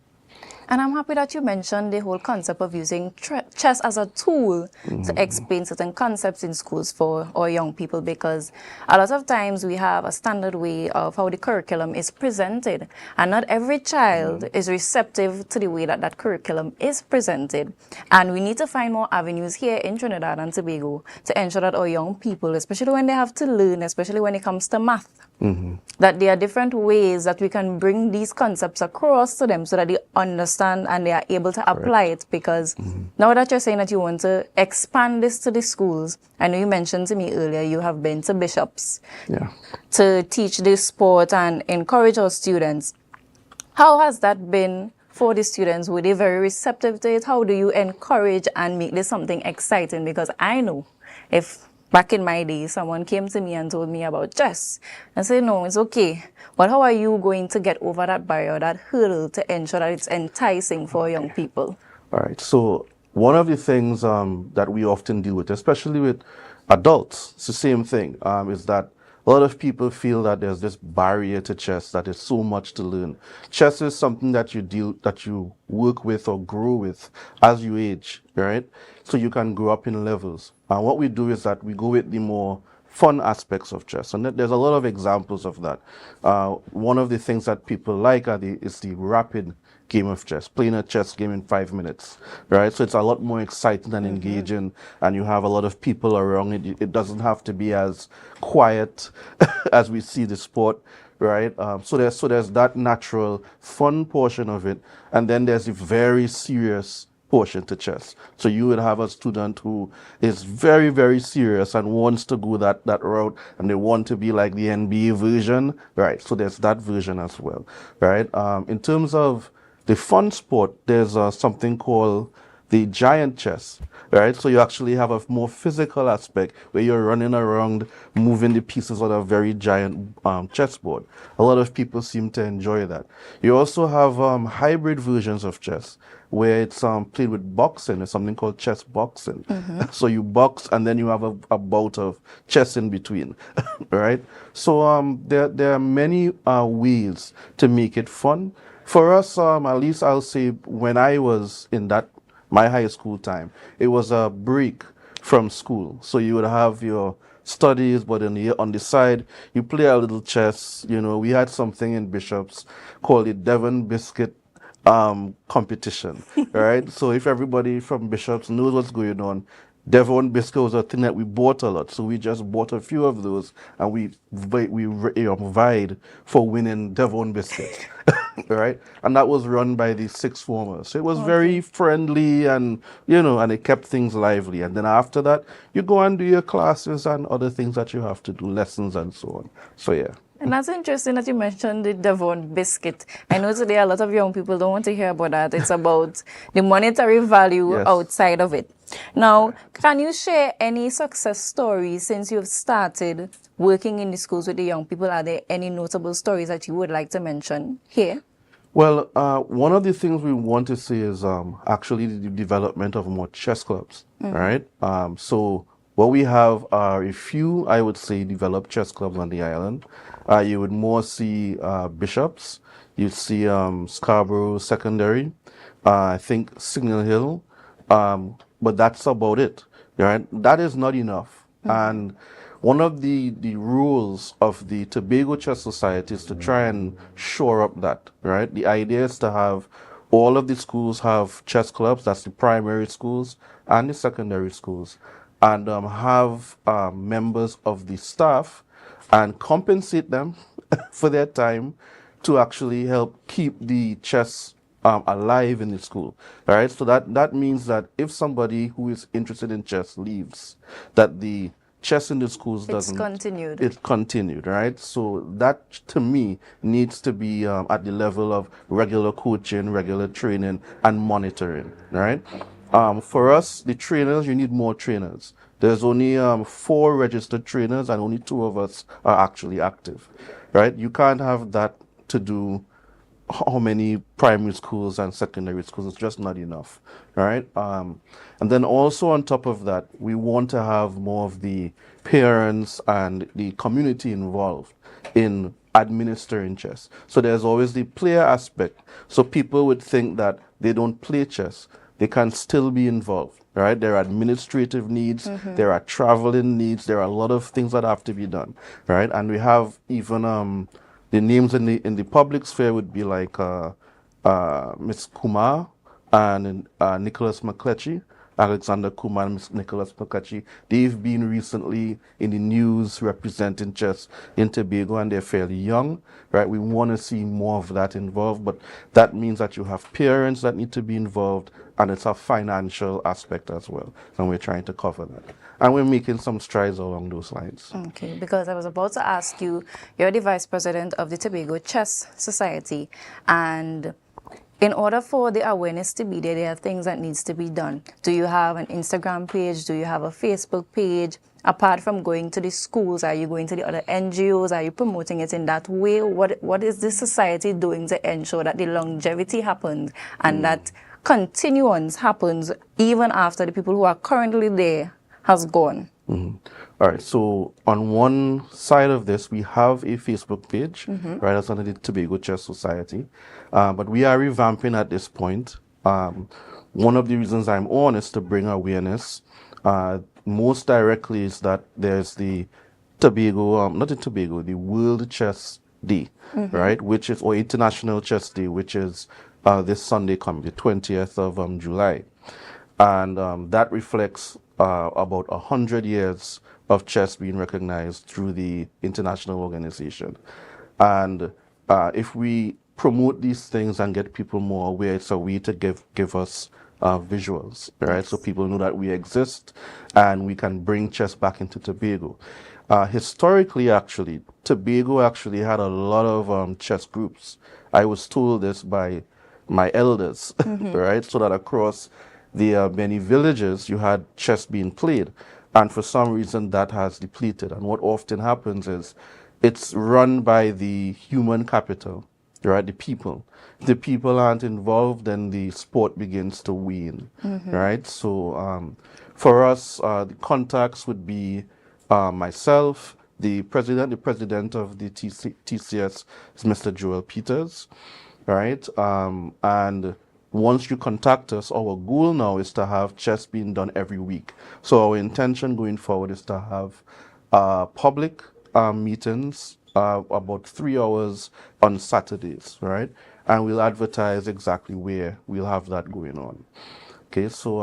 And I'm happy that you mentioned the whole concept of using chess as a tool to explain certain concepts in schools for our young people, because a lot of times we have a standard way of how the curriculum is presented, and not every child is receptive to the way that that curriculum is presented. And we need to find more avenues here in Trinidad and Tobago to ensure that our young people, especially when they have to learn, especially when it comes to math, that there are different ways that we can bring these concepts across to them so that they understand and they are able to apply it. Because now that you're saying that you want to expand this to the schools, I know you mentioned to me earlier you have been to Bishops to teach this sport and encourage our students. How has that been for the students? Were they very receptive to it? How do you encourage and make this something exciting? Because I know if back in my day, someone came to me and told me about chess. I said, no, it's okay. But how are you going to get over that barrier, that hurdle, to ensure that it's enticing for young people? All right. So one of the things that we often deal with, especially with adults, it's the same thing, is that a lot of people feel that there's this barrier to chess, that there's so much to learn. Chess is something that you work with or grow with as you age, right? So you can grow up in levels. And what we do is that we go with the more fun aspects of chess, and there's a lot of examples of that. One of the things that people like is the rapid game of chess, playing a chess game in 5 minutes, right? So it's a lot more exciting and engaging, and you have a lot of people around it. It doesn't have to be as quiet as we see the sport, right? So there's that natural fun portion of it, and then there's the very serious portion to chess. So you would have a student who is very, very serious and wants to go that route, and they want to be like the NBA version, right? So there's that version as well, right? In terms of the fun sport, there's something called the giant chess, right? So you actually have a more physical aspect where you're running around, moving the pieces on a very giant chessboard. A lot of people seem to enjoy that. You also have hybrid versions of chess where it's played with boxing. There's something called chess boxing. So you box and then you have a bout of chess in between, right? So there are many ways to make it fun. For us, at least I'll say when I was in my high school time, it was a break from school. So you would have your studies, but on the side, you play a little chess. You know, we had something in Bishops called the Devon Biscuit competition, right? So if everybody from Bishops knows what's going on, Devon Biscuit was a thing that we bought a lot. So we just bought a few of those, and we vied for winning Devon Biscuits, right? And that was run by the sixth formers. So it was very friendly, and and it kept things lively. And then after that, you go and do your classes and other things that you have to do, lessons and so on. So yeah. And that's interesting that you mentioned the Devon biscuit. I know today a lot of young people don't want to hear about that. It's about the monetary value outside of it. Now, can you share any success stories since you've started working in the schools with the young people? Are there any notable stories that you would like to mention here? Well, one of the things we want to see is actually the development of more chess clubs, right? So what we have are a few, I would say, developed chess clubs on the island. You would more see Bishops, you'd see Scarborough Secondary, I think Signal Hill, but that's about it, right? That is not enough. And one of the rules of the Tobago Chess Society is to try and shore up that, right? The idea is to have all of the schools have chess clubs, that's the primary schools and the secondary schools, and have members of the staff and compensate them for their time to actually help keep the chess alive in the school. All right, so that means that if somebody who is interested in chess leaves, that the chess in the schools doesn't. It's continued, right? So that to me needs to be at the level of regular coaching, regular training, and monitoring, right? For us, the trainers, you need more trainers. There's only 4 registered trainers, and only 2 of us are actually active, right? You can't have that to do how many primary schools and secondary schools. It's just not enough, right? And then also on top of that, we want to have more of the parents and the community involved in administering chess. So there's always the player aspect. So people would think that they don't play chess. They can still be involved, right? There are administrative needs, there are traveling needs, there are a lot of things that have to be done, right? And we have even the names in the public sphere would be like Miss Kumar and Nicholas McCletchy, Alexander Kumar and Miss Nicholas McCletchy. They've been recently in the news representing chess in Tobago, and they're fairly young, right? We want to see more of that involved, but that means that you have parents that need to be involved, and it's a financial aspect as well, and we're trying to cover that. And we're making some strides along those lines. Okay, because I was about to ask you, you're the vice president of the Tobago Chess Society, and in order for the awareness to be there, there are things that needs to be done. Do you have an Instagram page? Do you have a Facebook page? Apart from going to the schools, are you going to the other NGOs? Are you promoting it in that way? What is the society doing to ensure that the longevity happens and that continuance happens even after the people who are currently there has gone? All right, so on one side of this, we have a Facebook page, right, that's under the Tobago Chess Society, but we are revamping at this point. One of the reasons I'm on is to bring awareness. Most directly is that there's the Tobago, not the Tobago, the World Chess Day, right, which is, or International Chess Day, which is this Sunday coming, the 20th of July. And that reflects about 100 years of chess being recognized through the international organization. And if we promote these things and get people more aware, it's a way to give us visuals, right? So people know that we exist and we can bring chess back into Tobago. Historically, actually, Tobago actually had a lot of chess groups. I was told this by my elders, right? So that across the many villages, you had chess being played. And for some reason, that has depleted. And what often happens is it's run by the human capital, right? The people. If the people aren't involved, then the sport begins to wane, right? So for us, the contacts would be myself, the president of the TCS is Mr. Joel Peters, right? And once you contact us, our goal now is to have chess being done every week. So our intention going forward is to have public meetings, about 3 hours on Saturdays, right? And we'll advertise exactly where we'll have that going on. Okay, so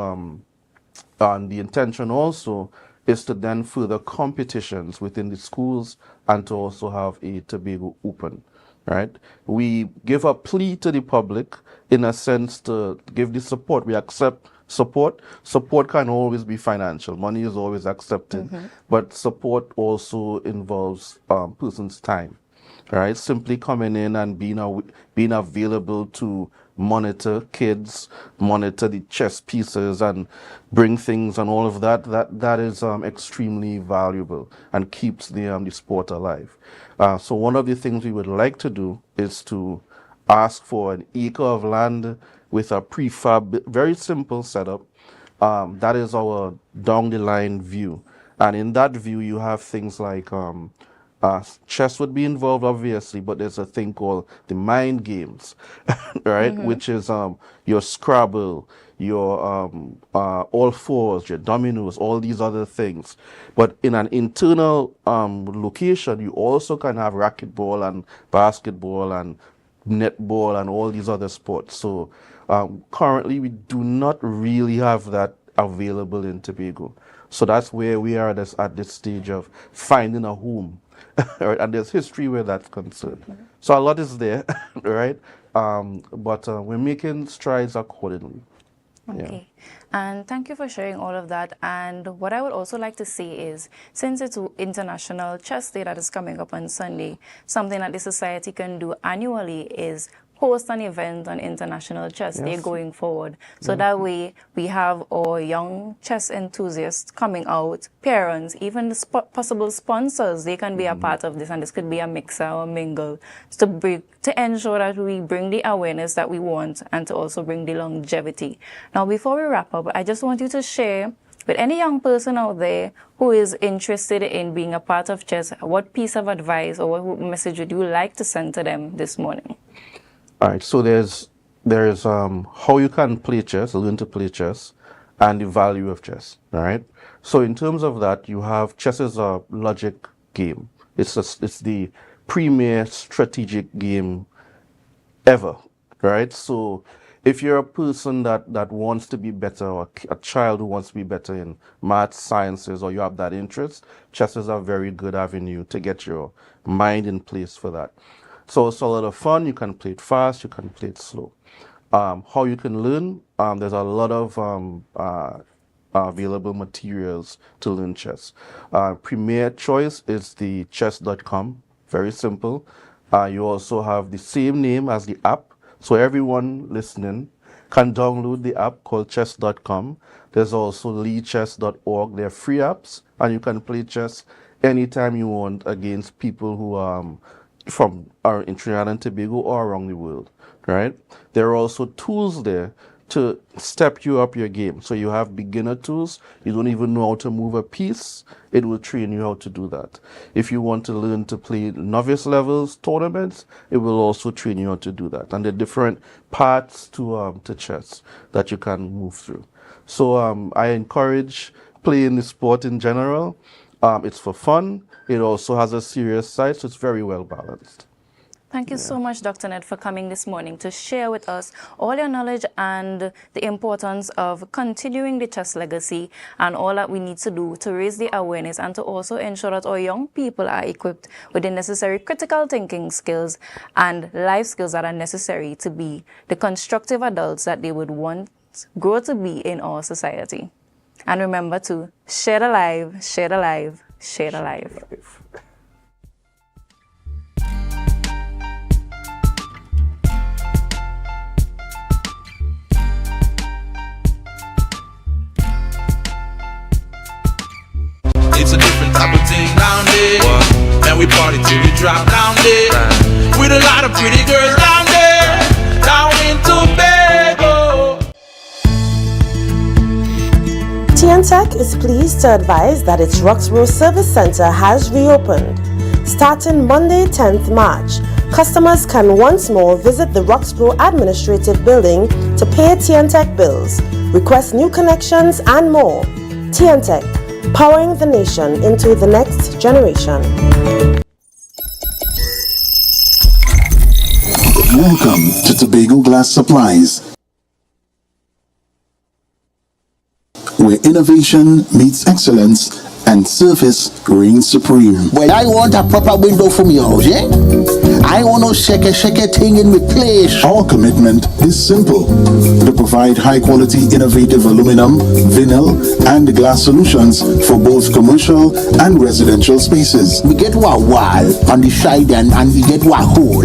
and the intention also is to then further competitions within the schools and to also have a Tobago Open, right? We give a plea to the public in a sense to give the support. We accept support. Support can always be financial. Money is always accepted, but support also involves person's time, right? Simply coming in and being available to monitor kids, monitor the chess pieces and bring things and all of that, that is extremely valuable and keeps the sport alive. So one of the things we would like to do is to ask for an acre of land with a prefab, very simple setup. That is our down the line view. And in that view, you have things like chess would be involved, obviously, but there's a thing called the mind games, right? Which is your Scrabble, your all fours, your dominoes, all these other things. But in an internal location, you also can have racquetball and basketball and netball and all these other sports. So currently, we do not really have that available in Tobago. So that's where we are at this stage of finding a home. Right? And there's history where that's concerned. So a lot is there, right? But we're making strides accordingly. Okay. And thank you for sharing all of that. And what I would also like to say is, since it's International Chess Day that is coming up on Sunday, something that the society can do annually is host an event on International Chess Day going forward. So that way we have our young chess enthusiasts coming out, parents, even the possible sponsors, they can be a part of this, and this could be a mixer or mingle to ensure that we bring the awareness that we want and to also bring the longevity. Now, before we wrap up, I just want you to share with any young person out there who is interested in being a part of chess, what piece of advice or what message would you like to send to them this morning? All right, so there's how you can play chess, learn to play chess, and the value of chess. All right. So in terms of that, you have chess is a logic game. It's the premier strategic game ever. Right. So if you're a person that wants to be better, or a child who wants to be better in maths, sciences, or you have that interest, chess is a very good avenue to get your mind in place for that. So it's a lot of fun. You can play it fast, you can play it slow. How you can learn, there's a lot of available materials to learn chess. Premier choice is the chess.com, very simple. You also have the same name as the app, so everyone listening can download the app called chess.com. There's also leechess.org. They're free apps, and you can play chess anytime you want against people who from in Trinidad and Tobago or around the world, right? There are also tools there to step you up your game. So you have beginner tools. You don't even know how to move a piece. It will train you how to do that. If you want to learn to play novice levels tournaments, it will also train you how to do that. And there are different paths to chess that you can move through. So I encourage playing the sport in general. It's for fun. It also has a serious side, so it's very well balanced. Thank you so much, Dr. Ned, for coming this morning to share with us all your knowledge and the importance of continuing the chess legacy and all that we need to do to raise the awareness and to also ensure that our young people are equipped with the necessary critical thinking skills and life skills that are necessary to be the constructive adults that they would want grow to be in our society. And remember to share the live, share the live, share the live. It's a different type of thing down there. And we party till we drop down there. With a lot of pretty girls down there. Down in Tobago. TNTech is pleased to advise that its Roxborough Service Center has reopened. Starting Monday, 10th March, customers can once more visit the Roxborough Administrative Building to pay TNTech bills, request new connections, and more. TNTech, powering the nation into the next generation. Welcome to Tobago Glass Supplies, where innovation meets excellence and service reigns supreme. Well, I want a proper window for me house, eh? I want no shake thing in my place. Our commitment is simple: to provide high-quality, innovative aluminum, vinyl, and glass solutions for both commercial and residential spaces. We get one wall on the side and we get one hole.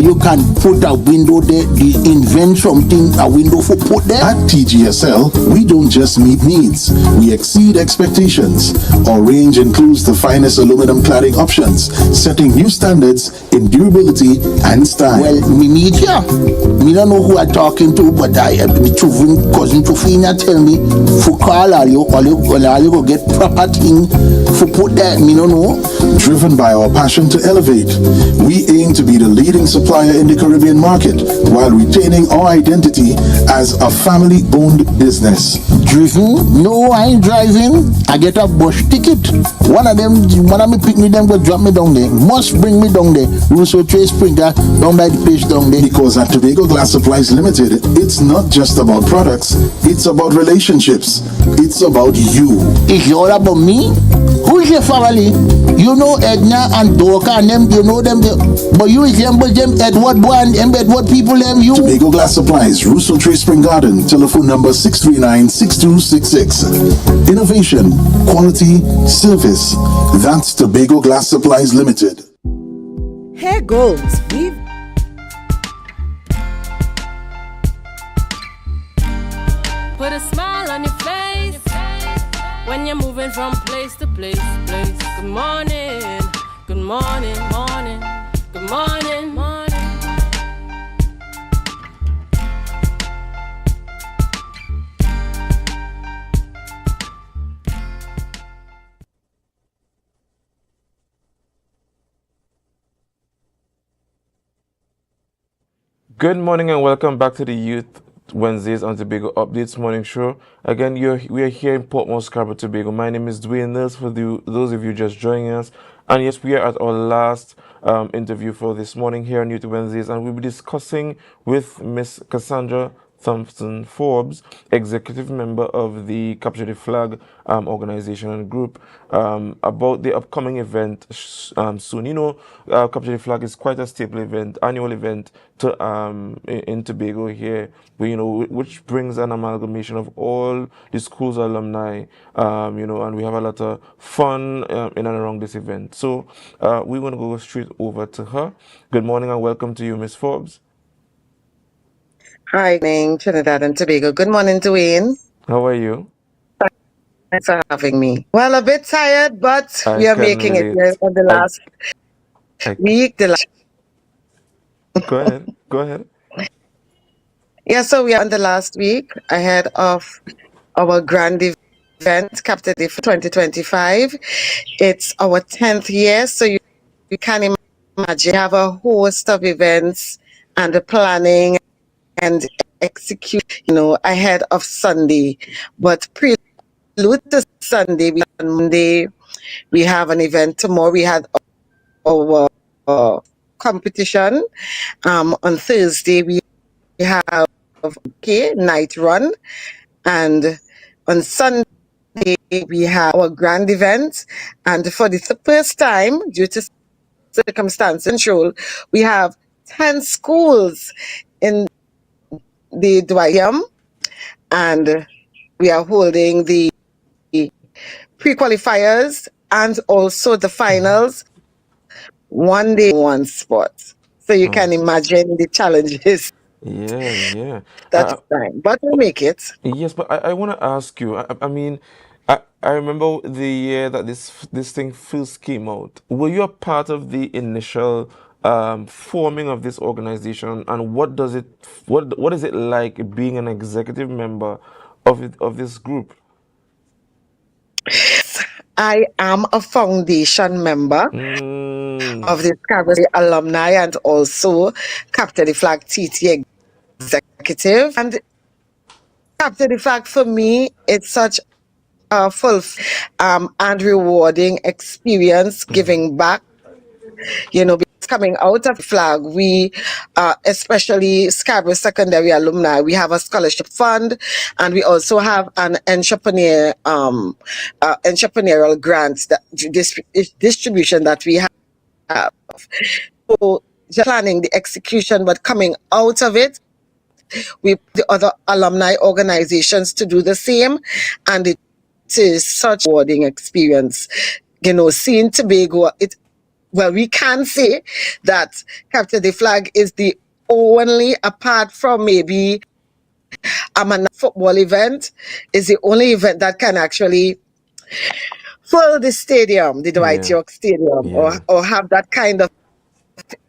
You can put a window there, invent something, a window for put there. At TGSL, we don't just meet needs, we exceed expectations. Our range includes the finest aluminum cladding options, setting new standards in durability and style. Well, me meet ya. Me don't know who I'm talking to, but I cousin Tofina tell me for call all you go get proper thing for put that. Me don't know. Driven by our passion to elevate, we aim to be the leading supplier in the Caribbean market while retaining our identity as a family-owned business. Driven? No, I ain't driving. I get a bus ticket. One of me pick me them go drop me down there. Must bring me down there. Russo Trace Springer down by the page down there. Because at Tobago Glass Supplies Limited, it's not just about products, it's about relationships. It's about you. It's all about me? Who's your family? You know Edna and Dorka and them, you know them, but you resemble them Edward boy and them Edward people them you. Tobago Glass Supplies, Russo Trace Spring Garden, telephone number 639-6266. Innovation, quality, service. That's Tobago Glass Supplies Limited. Here goes. when you're moving from place to place. Good morning, good morning, morning, good morning, morning. Good morning and welcome back to the Youth Wednesdays on Tobago Updates Morning Show. Again, we are here in Portmore, Scarborough, Tobago. My name is Dwayne Nils for those of you just joining us. And yes, we are at our last interview for this morning here on Youth Wednesdays, and we'll be discussing with Miss Cassandra Thompson Forbes, executive member of the Capture the Flag organization and group, about the upcoming event soon. You know, Capture the Flag is quite a staple event, annual event to in Tobago here, which brings an amalgamation of all the school's alumni, and we have a lot of fun in and around this event. So we're going to go straight over to her. Good morning and welcome to you, Miss Forbes. Hi, Trinidad and Tobago. Good morning, Dwayne. How are you? Thanks for having me. Well, a bit tired, but we are making it here on the last week. Go ahead. Go ahead. Yeah, so we are on the last week ahead of our grand event, Captain Day for 2025. It's our 10th year, so you can imagine we have a host of events and the planning and execute, ahead of Sunday. But prelude to Sunday, on Monday, we have an event. Tomorrow we had our competition. On Thursday we have night run, and on Sunday we have our grand event. And for the first time, due to circumstance control, we have 10 schools in the Dwiam, and we are holding the pre-qualifiers and also the finals one day, one spot. So you can imagine the challenges. Yeah. That's fine, but we'll make it. Yes, but I want to ask you. I mean, I remember the year that this thing first came out. Were you a part of the initial forming of this organization, and what is it like being an executive member of this group? I am a foundation member of the Scarborough alumni and also Capture the Flag TT executive. And Capture the Flag for me, it's such a full and rewarding experience giving back. Coming out of flag, we especially Scarborough Secondary alumni, we have a scholarship fund, and we also have an entrepreneurial grant that distribution that we have. So just planning the execution, but coming out of it, we the other alumni organizations to do the same, and it is such a rewarding experience. Seeing Tobago, we can say that Capture the Flag is the only, apart from maybe a football event, is the only event that can actually fill the stadium, the Dwight York Stadium, or have that kind of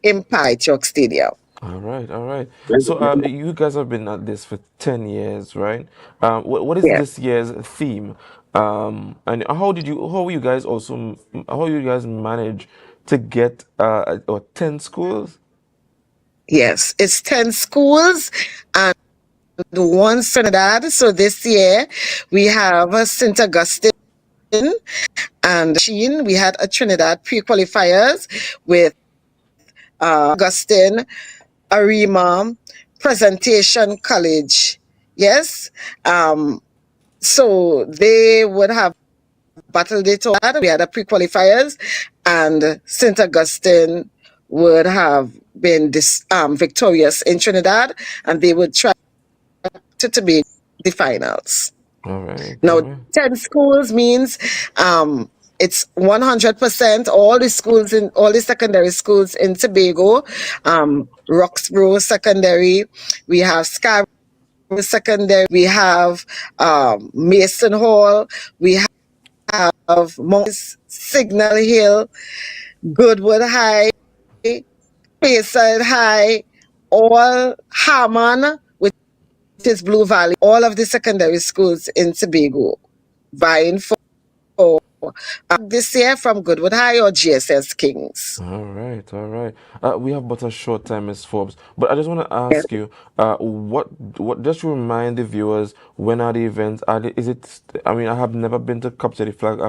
impact York Stadium. All right. So you guys have been at this for 10 years, right? What is this year's theme? And how you guys manage to get 10 schools? Yes, it's 10 schools and one Trinidad. So this year we have St. Augustine and Sheen. We had a Trinidad pre-qualifiers with Augustine, Arima, Presentation College. Yes. So they would have battled it out. We had a pre-qualifiers, and St. Augustine would have been victorious in Trinidad, and they would try to be the finals. All right. Now, 10 schools means it's 100% all the schools in all the secondary schools in Tobago, Roxborough Secondary, we have Scarborough Secondary, we have Mason Hall, we have Mount Signal Hill, Goodwood High, Bayside High, all Harmon, which is Blue Valley, all of the secondary schools in Tobago vying for this year from Goodwood High or GSS Kings. All right, all right. We have but a short time, Ms. Forbes, but I just want to ask you, what? Just to remind the viewers, when are the events? Is it? I mean, I have never been to Capture the Flag.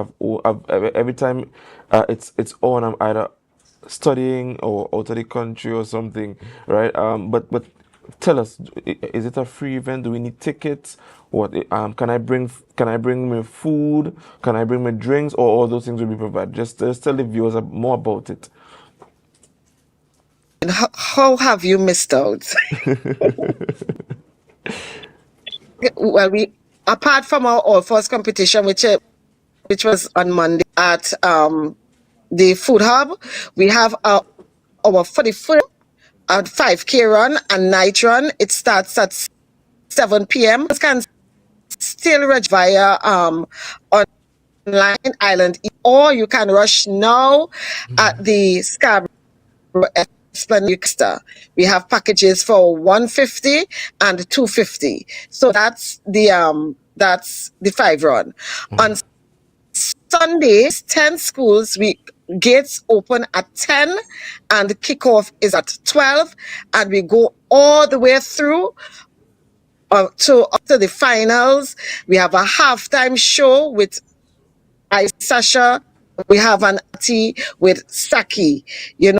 Every time, it's on. I'm either studying or out of the country or something, right? But tell us, is it a free event? Do we need tickets? What? Can I bring my food? Can I bring my drinks? Or all those things will be provided? Just tell the viewers more about it. And how have you missed out? Well, we apart from our All Force competition, which was on Monday at the Food Hub, we have our for the food at 5K run and night run. It starts at 7 p.m. You can still register via online Island, or you can rush now at the Scarborough Esplanade. We have packages for $150 and $250. So that's the 5 run. On Sundays, 10 schools, gates open at 10 and kickoff is at 12, and we go all the way through up to the finals. We have a halftime show with Sasha. We have an tea with Saki. You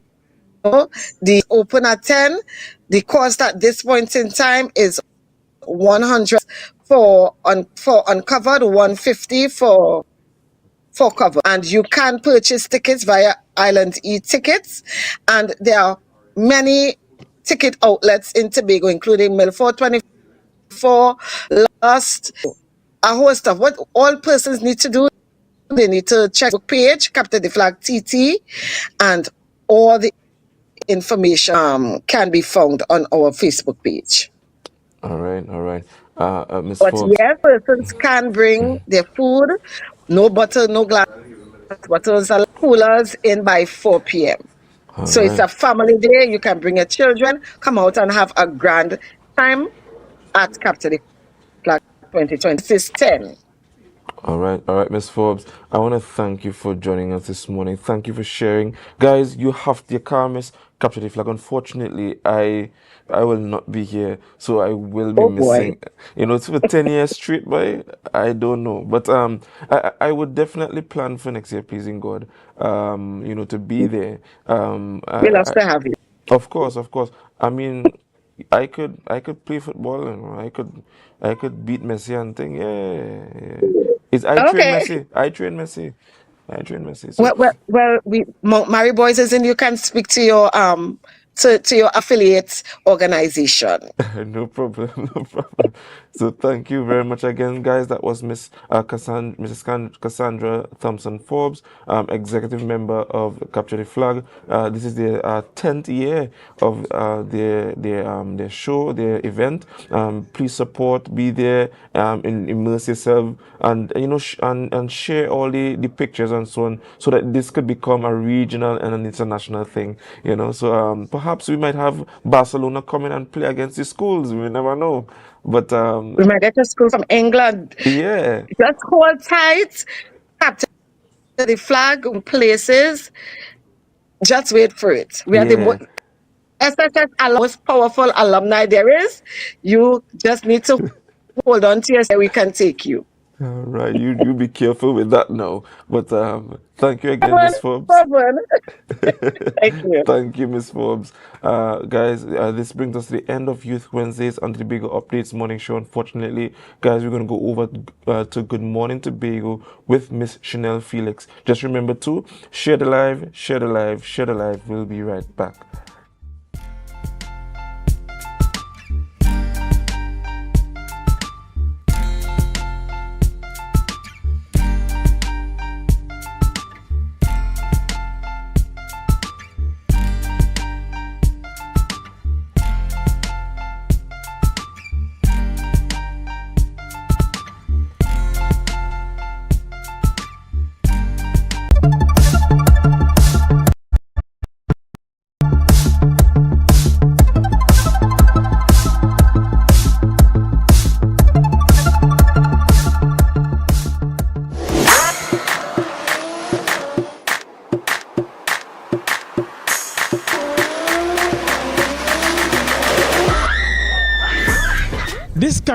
know, the open at 10. The cost at this point in time is $100 for uncovered, $150 for cover, and you can purchase tickets via Island e-tickets, and there are many ticket outlets in Tobago, including Milford 24, Lust, a host of what all persons need to do. They need to check the page, Capture the Flag TT, and all the information can be found on our Facebook page. All right, all right. Ms. But Forbes. yes, persons can bring their food, no butter, no glass bottles, and coolers in by 4 p.m. So it's a family day. You can bring your children, come out and have a grand time at Capture the Flag 2020. This is 10. All right, Ms. Forbes. I want to thank you for joining us this morning. Thank you for sharing, guys. You have to Miss Capture the Flag. Unfortunately, I will not be here, so I will be missing. You know, it's for 10 years straight, boy. I don't know, but I would definitely plan for next year, pleasing God. You know, to be there. We love to have you. Of course. I mean, I could play football and I could beat Messi and thing. Yeah. I train Messi. So. Well, Mount Mary Boys is in. You can speak to your to your affiliate organization. No problem. So thank you very much again, guys. That was Mrs. Cassandra Thompson Forbes, executive member of Capture the Flag. This is the 10th year of their show, their event. Please support, be there, immerse yourself, and and share all the pictures and so on, so that this could become a regional and an international thing. So perhaps we might have Barcelona coming and play against the schools. We never know. But we might get a school from England. Yeah. Just hold tight. Capture the Flag in places. Just wait for it. We are the SSS most powerful alumni there is. You just need to hold on to yourself. We can take you. All right, you be careful with that now. But thank you again, Ms. Forbes. Thank you. Thank you, Ms. Forbes. Guys, this brings us to the end of Youth Wednesdays on the Tobago Updates morning show. Unfortunately, guys, we're going to go over to Good Morning Tobago with Miss Chanel Felix. Just remember to share the live, share the live, share the live. We'll be right back.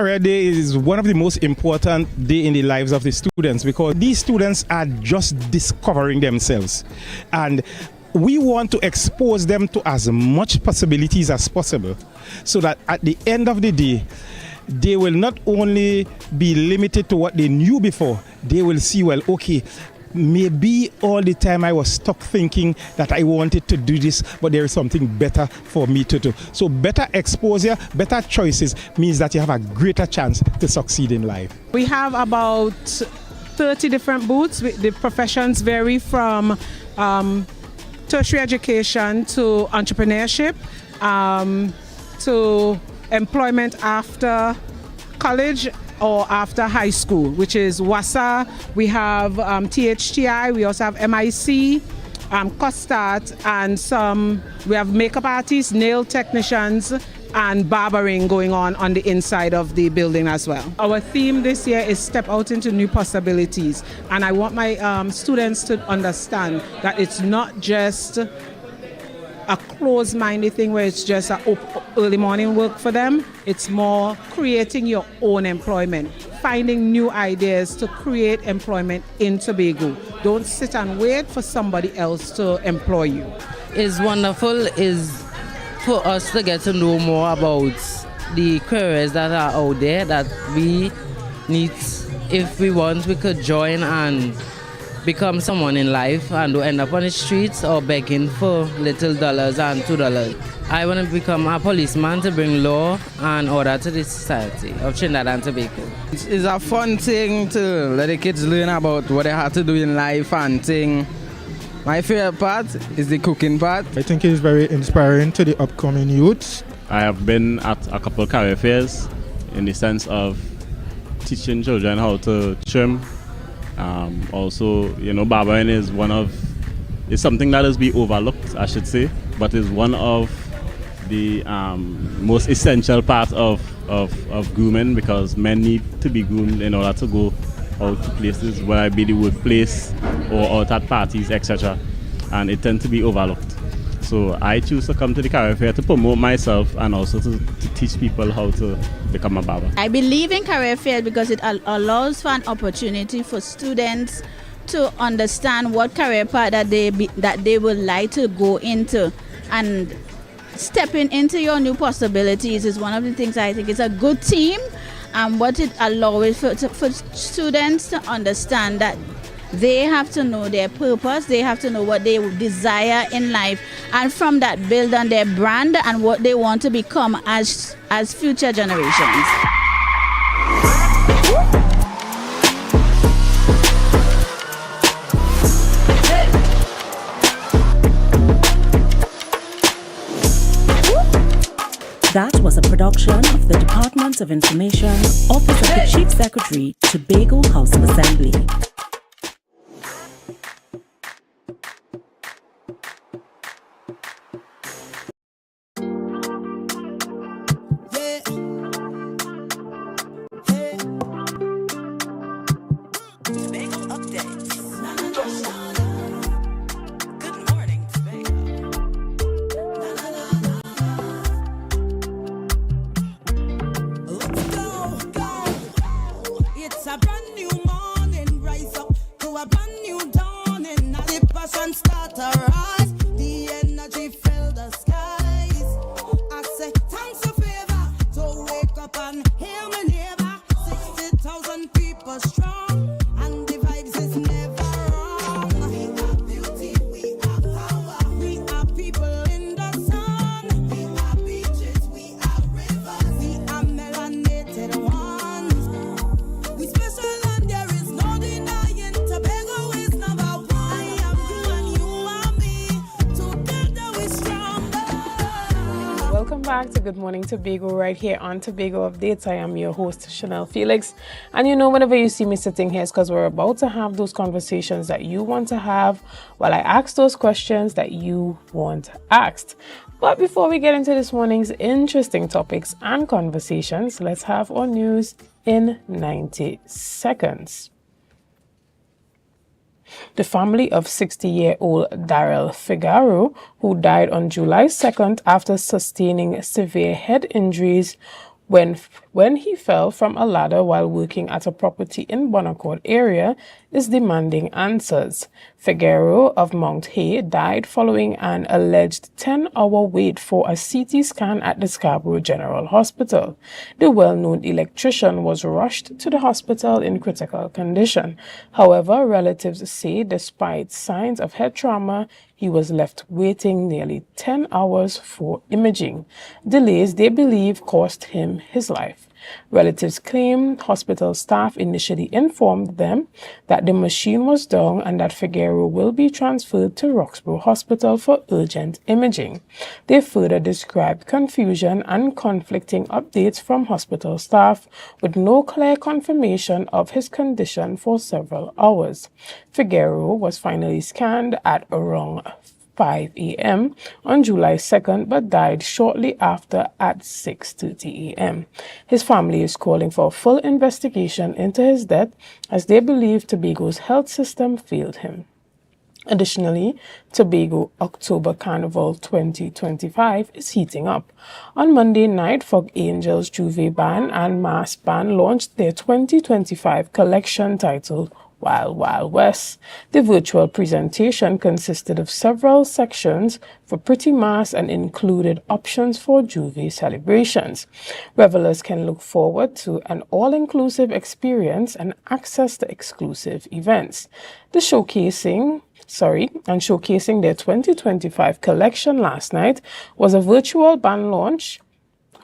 Career Day is one of the most important days in the lives of the students because these students are just discovering themselves. And we want to expose them to as much possibilities as possible so that at the end of the day, they will not only be limited to what they knew before, they will see, well, okay, maybe all the time I was stuck thinking that I wanted to do this, but there is something better for me to do. So better exposure, better choices means that you have a greater chance to succeed in life. We have about 30 different booths. The professions vary from tertiary education to entrepreneurship, to employment after college or after high school, which is WASA. We have THTI, we also have MIC, COSTAT, and we have makeup artists, nail technicians, and barbering going on the inside of the building as well. Our theme this year is Step Out into New Possibilities, and I want my students to understand that it's not just a closed-minded thing where it's just early morning work for them. It's more creating your own employment, finding new ideas to create employment in Tobago. Don't sit and wait for somebody else to employ you. It's wonderful is for us to get to know more about the careers that are out there that we need. If we want, we could join and become someone in life and end up on the streets or begging for little dollars and $2. I want to become a policeman to bring law and order to the society of Trinidad and Tobago. It's a fun thing to let the kids learn about what they have to do in life and thing. My favorite part is the cooking part. I think it is very inspiring to the upcoming youths. I have been at a couple of career fairs in the sense of teaching children how to trim. Also, barbering is something that is be overlooked, I should say, but is one of the most essential part of grooming because men need to be groomed in order to go out to places, whether it be the workplace or out at parties, etc. And it tends to be overlooked. So I choose to come to the career fair to promote myself and also to teach people how to become a barber. I believe in career fair because it allows for an opportunity for students to understand what career path that they would like to go into, and stepping into your new possibilities is one of the things I think is a good team, and what it allows for students to understand that they have to know their purpose, they have to know what they desire in life, and from that build on their brand and what they want to become as future generations. That was a production of the Department of Information, Office of the Chief Secretary, Tobago House of Assembly. Good morning, Tobago, right here on Tobago Updates. I am your host, Chanel Felix. And whenever you see me sitting here, it's because we're about to have those conversations that you want to have while I ask those questions that you want asked. But before we get into this morning's interesting topics and conversations, let's have our news in 90 seconds. The family of 60-year-old Daryl Figaro, who died on July 2nd after sustaining severe head injuries, when he fell from a ladder while working at a property in Bonaccord area is demanding answers. Figueroa of Mount Hay died following an alleged 10-hour wait for a CT scan at the Scarborough General Hospital. The well-known electrician was rushed to the hospital in critical condition. However, relatives say despite signs of head trauma, he was left waiting nearly 10 hours for imaging. Delays, they believe, cost him his life. Relatives claim hospital staff initially informed them that the machine was down and that Figueroa will be transferred to Roxborough Hospital for urgent imaging. They further described confusion and conflicting updates from hospital staff with no clear confirmation of his condition for several hours. Figueroa was finally scanned at around 5 a.m. on July 2nd, but died shortly after at 6:30 a.m. His family is calling for a full investigation into his death as they believe Tobago's health system failed him. Additionally, Tobago October Carnival 2025 is heating up. On Monday night, Fog Angels Juve Band and Mass Band launched their 2025 collection titled Wild Wild West. The virtual presentation consisted of several sections for Pretty Mass and included options for Juve celebrations. Revelers can look forward to an all-inclusive experience and access to exclusive events. Showcasing their 2025 collection last night was a virtual band launch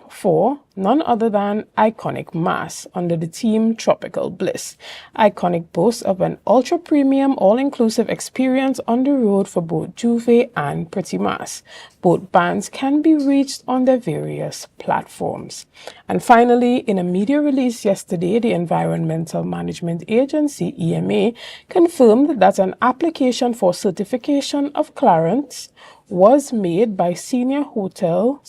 for none other than Iconic Mass under the theme Tropical Bliss. Iconic boasts of an ultra-premium, all-inclusive experience on the road for both Juve and Pretty Mass. Both bands can be reached on their various platforms. And finally, in a media release yesterday, the Environmental Management Agency, EMA, confirmed that an application for certification of clearance was made by Superior Hotel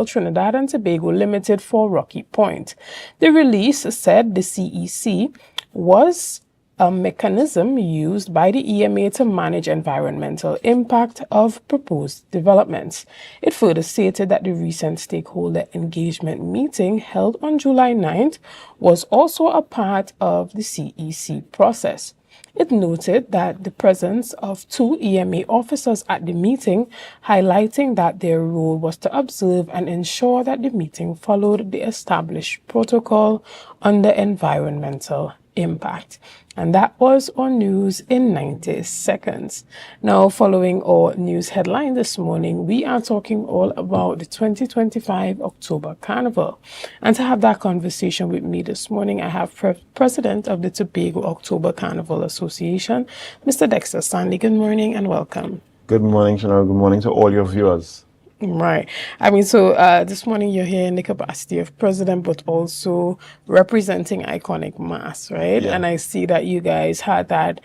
Trinidad and Tobago Limited for Rocky Point. The release said the CEC was a mechanism used by the EMA to manage environmental impact of proposed developments. It further stated that the recent stakeholder engagement meeting held on July 9th was also a part of the CEC process. It noted that the presence of 2 EMA officers at the meeting, highlighting that their role was to observe and ensure that the meeting followed the established protocol under environmental impact. And that was our news in 90 seconds. Now, following our news headline this morning, we are talking all about the 2025 October Carnival. And to have that conversation with me this morning, I have President of the Tobago October Carnival Association, Mr. Dexter Stanley. Good morning and welcome. Good morning, Chanel. Good morning to all your viewers. Right. This morning you're here in the capacity of president, but also representing Iconic Mass, right? Yeah. And I see that you guys had that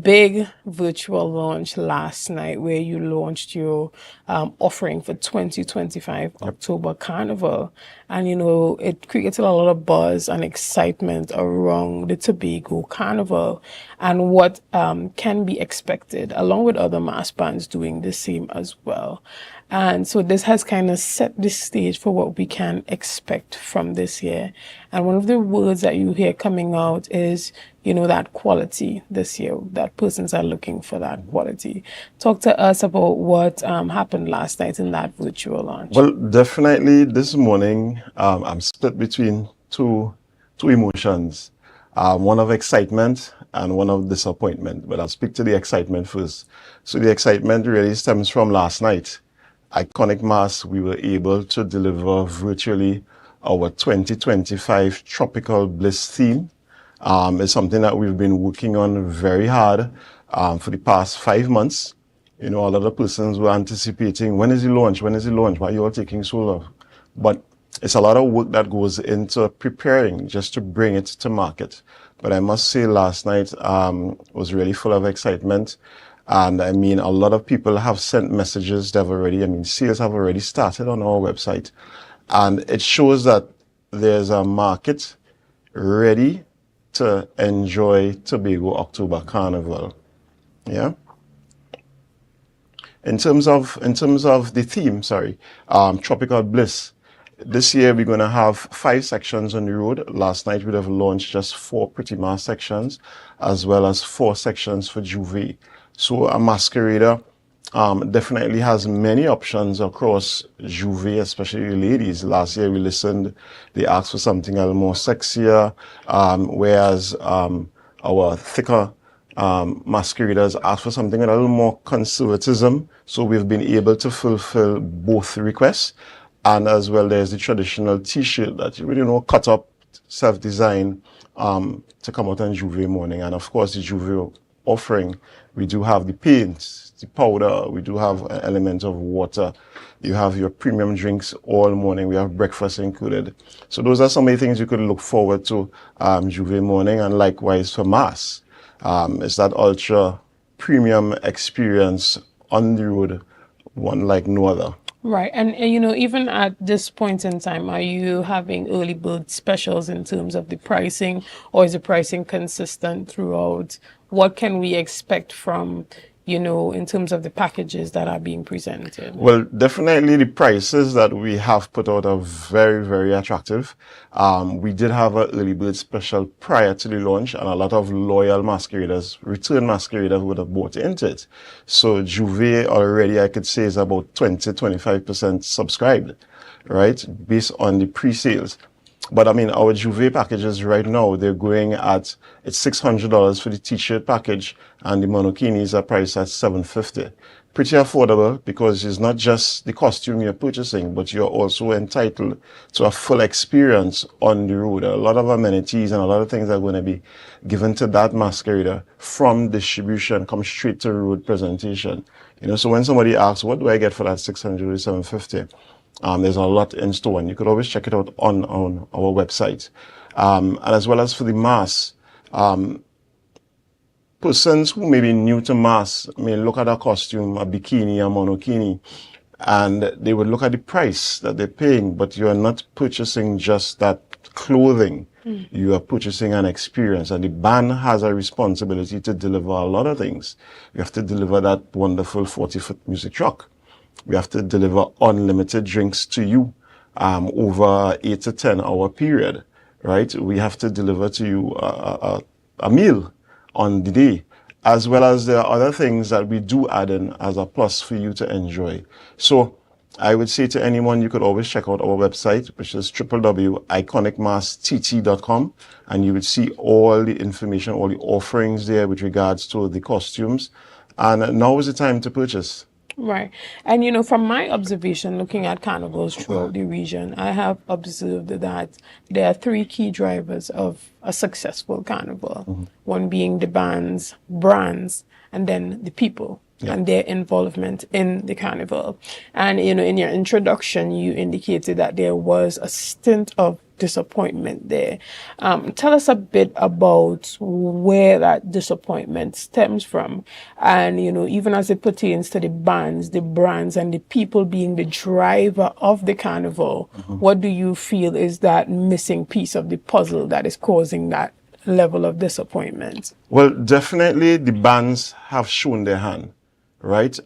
big virtual launch last night where you launched your offering for 2025 October Carnival. And, it created a lot of buzz and excitement around the Tobago Carnival and what can be expected, along with other mass bands doing the same as well. And so this has kind of set the stage for what we can expect from this year. And one of the words that you hear coming out is, that quality this year, that persons are looking for that quality. Talk to us about what happened last night in that virtual launch. Well, definitely this morning, I'm split between two emotions. One of excitement and one of disappointment. But I'll speak to the excitement first. So the excitement really stems from last night. Iconic Mass, we were able to deliver virtually our 2025 Tropical Bliss theme. It's something that we've been working on very hard for the past 5 months. A lot of persons were anticipating, when is the launch? Why are you all taking so long? But it's a lot of work that goes into preparing just to bring it to market. But I must say last night was really full of excitement. And a lot of people have sent messages. Sales have already started on our website. And it shows that there's a market ready to enjoy Tobago October Carnival. Yeah. In terms of the theme, Tropical Bliss, This year we're going to have 5 sections on the road. Last night we'd have launched just 4 Pretty Mas sections, as well as 4 sections for Juve. So a masquerader definitely has many options across Juve, especially ladies. Last year we listened, they asked for something a little more sexier, whereas our thicker masqueraders asked for something with a little more conservatism. So we've been able to fulfill both requests. And as well, there's the traditional T-shirt that you really know, cut up, self-design to come out on Juve morning. And of course, the Juve offering, we do have the paint, the powder, we do have an element of water. You have your premium drinks all morning. We have breakfast included. So those are some of the things you could look forward to Juve morning, and likewise for Mas. It's that ultra premium experience on the road, one like no other. Right. And, you know, even at this point in time, are you having early bird specials in terms of the pricing, or is the pricing consistent throughout? What can we expect from, you know, in terms of the packages that are being presented? Well, definitely the prices that we have put out are very, very attractive. We did have an early bird special prior to the launch, and a lot of loyal masqueraders, return masqueraders would have bought into it. So Juve already, I could say, is about 20-25% subscribed, right, based on the pre-sales. But I mean, our Juve packages right now, they're going at, it's $600 for the t-shirt package, and the monokinis are priced at $750. Pretty affordable, because it's not just the costume you're purchasing, but you're also entitled to a full experience on the road. A lot of amenities and a lot of things are going to be given to that masquerader from distribution, come straight to road presentation. You know, so when somebody asks, what do I get for that $600 or $750? There's a lot in store, and you could always check it out on our website. And as well as for the Mas, persons who may be new to Mas may look at a costume, a bikini, a monokini, and they would look at the price that they're paying, but you are not purchasing just that clothing. You are purchasing an experience, and the band has a responsibility to deliver a lot of things. You have to deliver that wonderful 40-foot music truck. We have to deliver unlimited drinks to you over 8 to 10 hour period, right? We have to deliver to you a meal on the day, as well as there are other things that we do add in as a plus for you to enjoy. So I would say to anyone, you could always check out our website, which is www.iconicmastt.com, and you would see all the information, all the offerings there with regards to the costumes. And now is the time to purchase. Right. And, you know, from my observation, looking at carnivals throughout the region, I have observed that there are 3 key drivers of a successful carnival. One being the bands, brands, and then the people and their involvement in the carnival. And, you know, in your introduction, you indicated that there was a stint of disappointment there. Tell us a bit about where that disappointment stems from, and, you know, even as it pertains to the bands, the brands, and the people being the driver of the carnival. What do you feel is that missing piece of the puzzle that is causing that level of disappointment? Well, definitely the bands have shown their hand, right?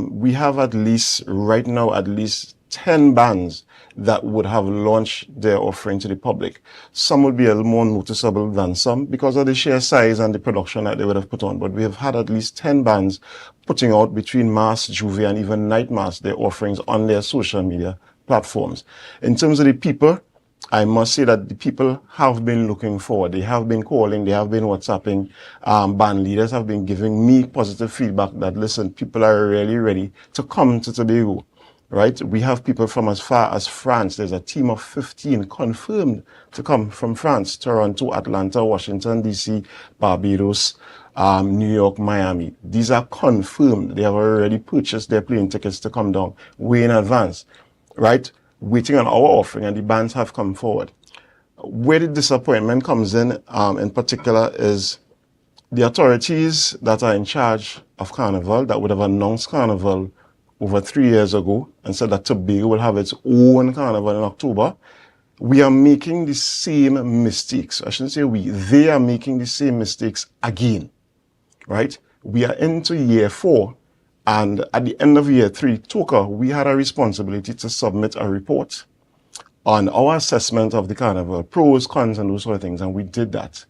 We have at least, right now, at least 10 bands that would have launched their offering to the public. Some would be a little more noticeable than some because of the sheer size and the production that they would have put on. But we have had at least 10 bands putting out between Mas, Juve, and even Night Mas, their offerings on their social media platforms. In terms of the people, I must say that the people have been looking forward. They have been calling, they have been WhatsApping. Band leaders have been giving me positive feedback that, listen, people are really ready to come to Tobago. Right? We have people from as far as France. There's a team of 15 confirmed to come from France, Toronto, Atlanta, Washington, D.C., Barbados, New York, Miami. These are confirmed. They have already purchased their plane tickets to come down way in advance, right? Waiting on our offering, and the bands have come forward. Where the disappointment comes in particular, is the authorities that are in charge of Carnival, that would have announced Carnival over 3 years ago and said that Tobago will have its own carnival in October. We are making the same mistakes. I shouldn't say we. They are making the same mistakes again, right? We are into year 4, and at the end of year 3, Toka, we had a responsibility to submit a report on our assessment of the carnival, pros, cons, and those sort of things, and we did that.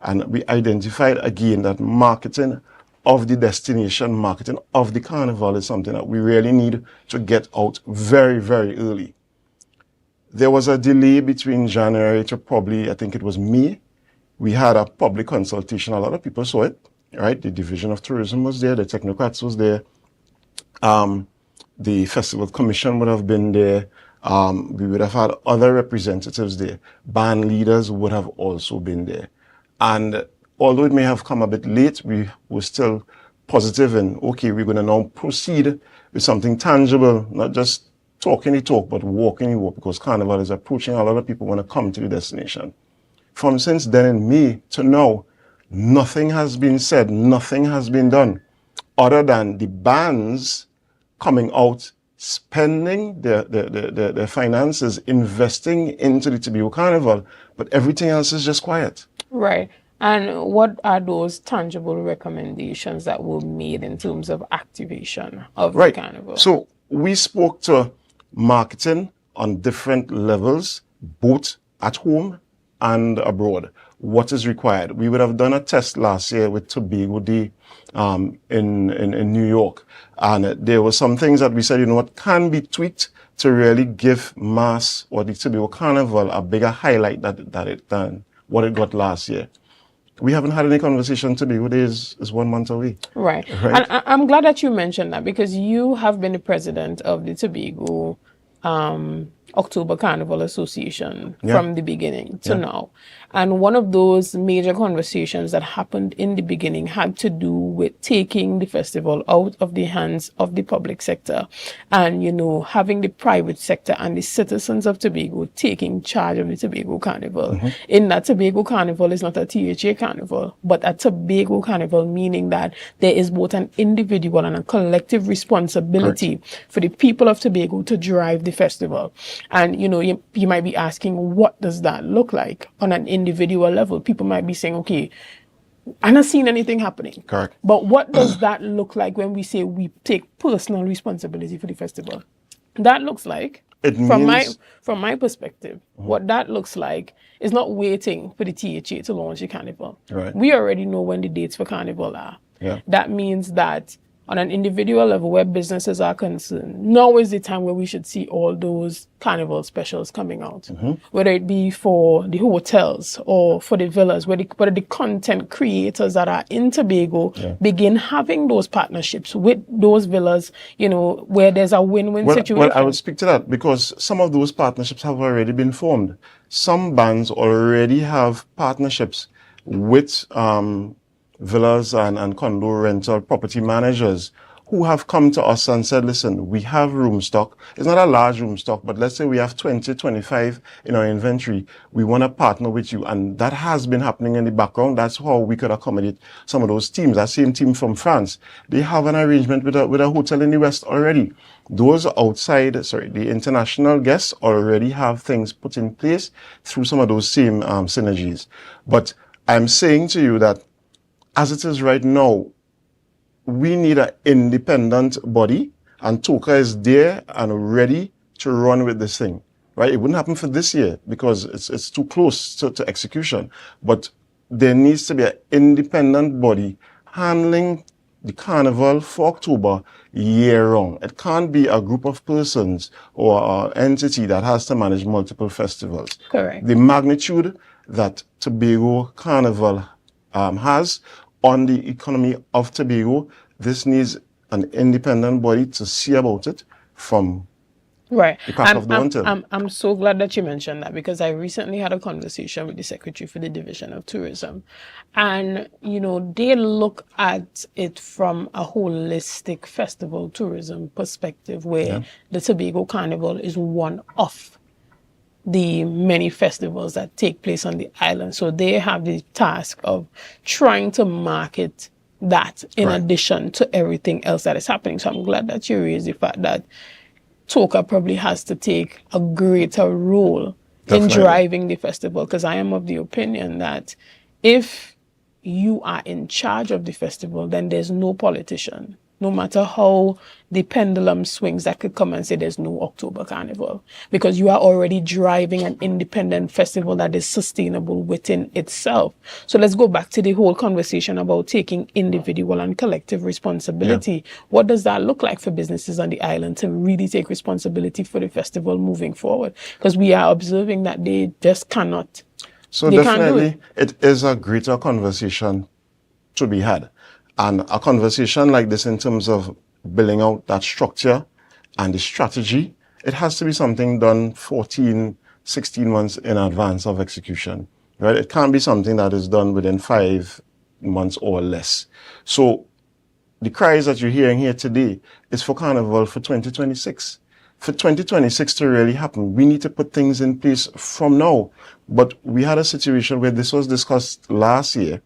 And we identified again that marketing of the destination, marketing of the carnival is something that we really need to get out very, very early. There was a delay between January to probably, I think it was May. We had a public consultation. A lot of people saw it, right? The Division of Tourism was there, the technocrats was there. The Festival Commission would have been there. We would have had other representatives there. Band leaders would have also been there. And although it may have come a bit late, we were still positive and, okay, we're going to now proceed with something tangible, not just talking the talk, but walking the walk, because Carnival is approaching. A lot of people want to come to the destination. From since then in May to now, nothing has been said, nothing has been done, other than the bands coming out, spending their finances, investing into the Tobago Carnival, but everything else is just quiet. Right. And what are those tangible recommendations that were made in terms of activation of the carnival? So we spoke to marketing on different levels, both at home and abroad. What is required? We would have done a test last year with Tobago Day in New York. And there were some things that we said, you know what, can be tweaked to really give mass or the Tobago Carnival a bigger highlight than what it got last year. We haven't had any conversation. Tobago Day is 1 month away. Right. And I'm glad that you mentioned that, because you have been the president of the Tobago October Carnival Association from the beginning to now. And one of those major conversations that happened in the beginning had to do with taking the festival out of the hands of the public sector and, you know, having the private sector and the citizens of Tobago taking charge of the Tobago Carnival. In that, Tobago Carnival is not a THA carnival, but a Tobago Carnival, meaning that there is both an individual and a collective responsibility for the people of Tobago to drive the festival. And, you know, you might be asking, what does that look like on an individual level? People might be saying, okay, I'm not seeing anything happening. Correct. But what does that look like when we say we take personal responsibility for the festival? That looks like, from my perspective, what that looks like is not waiting for the THA to launch the carnival. Right. We already know when the dates for carnival are. That means that on an individual level where businesses are concerned, now is the time where we should see all those carnival specials coming out. Whether it be for the hotels or for the villas, whether the content creators that are in Tobago begin having those partnerships with those villas, you know, where there's a win-win situation. Well, I would speak to that because some of those partnerships have already been formed. Some bands already have partnerships with villas and condo rental property managers who have come to us and said, listen, we have room stock. It's not a large room stock, but let's say we have 20, 25 in our inventory. We want to partner with you. And that has been happening in the background. That's how we could accommodate some of those teams. That same team from France, they have an arrangement with a hotel in the West already. Those the international guests already have things put in place through some of those same synergies. But I'm saying to you that as it is right now, we need an independent body, and Toka is there and ready to run with this thing, right? It wouldn't happen for this year because it's too close to execution. But there needs to be an independent body handling the carnival for October year-round. It can't be a group of persons or an entity that has to manage multiple festivals. Correct. The magnitude that Tobago Carnival has on the economy of Tobago, this needs an independent body to see about it from the crack of dawn till. I'm so glad that you mentioned that, because I recently had a conversation with the Secretary for the Division of Tourism. And, you know, they look at it from a holistic festival tourism perspective where the Tobago Carnival is one of the many festivals that take place on the island. So they have the task of trying to market that in addition to everything else that is happening. So I'm glad that you raised the fact that Toka probably has to take a greater role in driving the festival, because I am of the opinion that if you are in charge of the festival, then there's no politician no matter how the pendulum swings, that could come and say there's no October Carnival, because you are already driving an independent festival that is sustainable within itself. So let's go back to the whole conversation about taking individual and collective responsibility. What does that look like for businesses on the island to really take responsibility for the festival moving forward? Because we are observing that they just cannot. So they can't do definitely, it is a greater conversation to be had. And a conversation like this in terms of building out that structure and the strategy, it has to be something done 14, 16 months in advance of execution, right? It can't be something that is done within 5 months or less. So the cries that you're hearing here today is for Carnival for 2026. For 2026 to really happen, we need to put things in place from now. But we had a situation where this was discussed last year,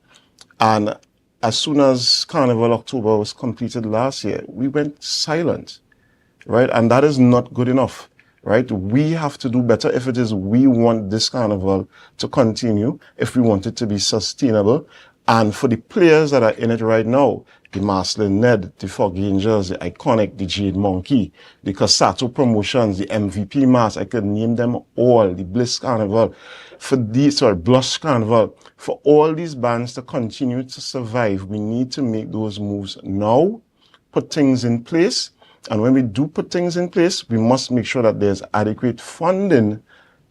and as soon as Carnival October was completed last year, we went silent, right? And that is not good enough, right? We have to do better if it is we want this Carnival to continue, if we want it to be sustainable. And for the players that are in it right now, the Marcelin Ned, the Fog Angels, the Iconic, the Jade Monkey, the Casato Promotions, the MVP Mass, I could name them all, the Bliss Carnival, Blush Carnival. For all these bands to continue to survive, we need to make those moves now, put things in place. And when we do put things in place, we must make sure that there's adequate funding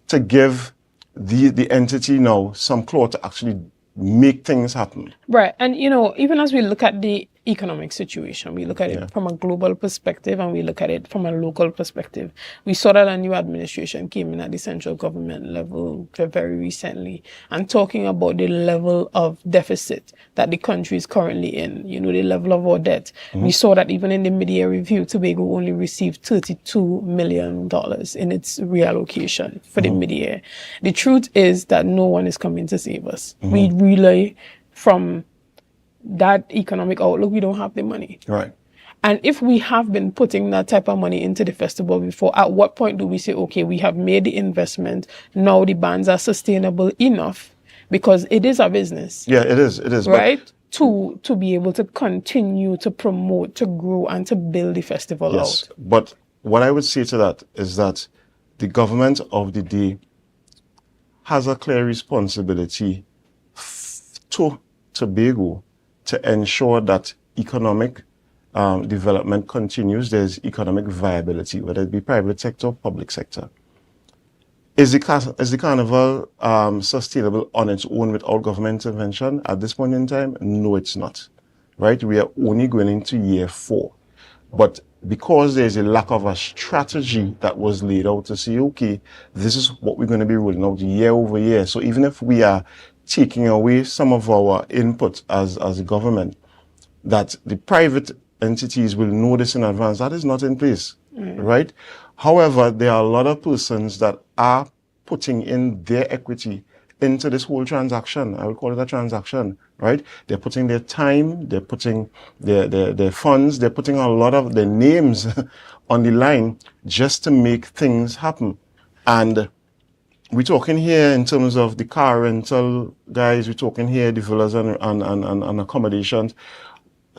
to give the entity now some claw to actually make things happen. Right. And, you know, even as we look at the economic situation, we look at it from a global perspective and we look at it from a local perspective. We saw that a new administration came in at the central government level very recently and talking about the level of deficit that the country is currently in, you know, the level of our debt. We saw that even in the mid-year review, Tobago only received $32 million in its reallocation for the mid-year. The truth is that no one is coming to save us. We rely from that economic outlook, we don't have the money. Right. And if we have been putting that type of money into the festival before, at what point do we say, okay, we have made the investment, now the bands are sustainable enough, because it is a business. Yeah, it is. It is. Right? To be able to continue to promote, to grow, and to build the festival out. But what I would say to that is that the government of the day has a clear responsibility to Tobago to ensure that economic development continues. There's economic viability, whether it be private sector or public sector. Is the carnival sustainable on its own without government intervention at this point in time? No, it's not. Right? We are only going into year 4. But because there's a lack of a strategy that was laid out to say, okay, this is what we're going to be rolling out year over year. So even if we are taking away some of our input as a government, that the private entities will know this in advance, that is not in place, right? However, there are a lot of persons that are putting in their equity into this whole transaction. I would call it a transaction, right? They're putting their time, they're putting their funds, they're putting a lot of their names on the line just to make things happen. And we're talking here in terms of the car rental guys, we're talking here the villas and accommodations.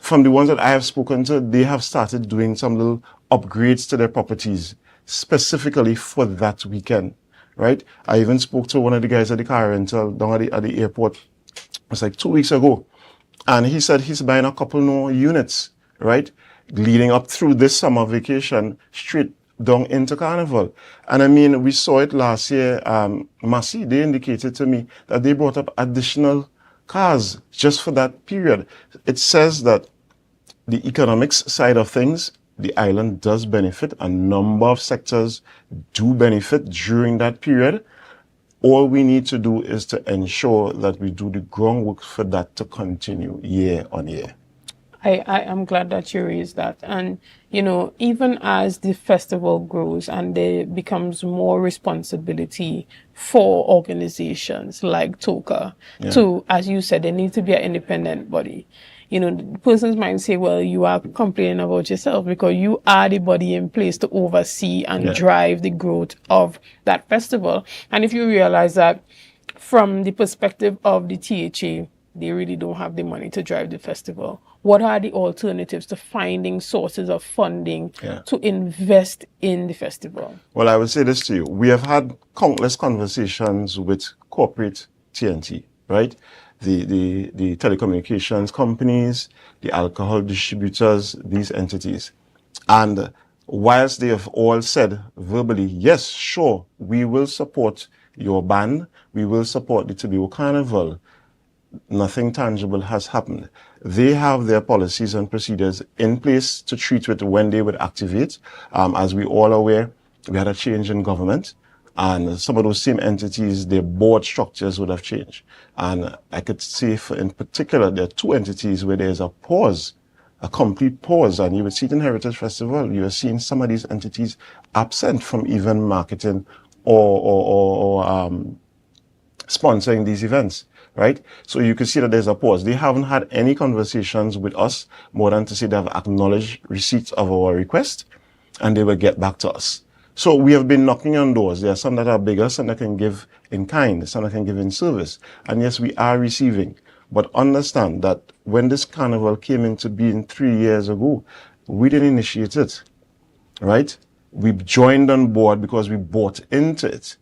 From the ones that I have spoken to, they have started doing some little upgrades to their properties specifically for that weekend, right? I even spoke to one of the guys at the car rental down at the airport. It was like 2 weeks ago. And he said he's buying a couple more units, right? Leading up through this summer vacation, straight down into Carnival. And I mean, we saw it last year. Massey, they indicated to me that they brought up additional cars just for that period. It says that the economics side of things, the island does benefit. A number of sectors do benefit during that period. All we need to do is to ensure that we do the groundwork for that to continue year on year. I am glad that you raised that. And, you know, even as the festival grows and there becomes more responsibility for organizations like TOCA to, as you said, there needs to be an independent body. You know, persons might say, well, you are complaining about yourself because you are the body in place to oversee and drive the growth of that festival. And if you realize that from the perspective of the THA, they really don't have the money to drive the festival. What are the alternatives to finding sources of funding to invest in the festival? Well, I would say this to you. We have had countless conversations with corporate TNT, right? The telecommunications companies, the alcohol distributors, these entities. And whilst they have all said verbally, yes, sure, we will support your band, we will support the Tobago Carnival, nothing tangible has happened. They have their policies and procedures in place to treat with when they would activate. As we all aware, we had a change in government, and some of those same entities, their board structures would have changed. And I could say in particular, there are two entities where there's a pause, a complete pause. And you would see it in Heritage Festival. You are seeing some of these entities absent from even marketing or sponsoring these events, right? So you can see that there's a pause. They haven't had any conversations with us more than to say they have acknowledged receipt of our request and they will get back to us. So we have been knocking on doors. There are some that are bigger, some that can give in kind, some that can give in service. And yes, we are receiving. But understand that when this carnival came into being 3 years ago, we didn't initiate it, right? We joined on board because we bought into it.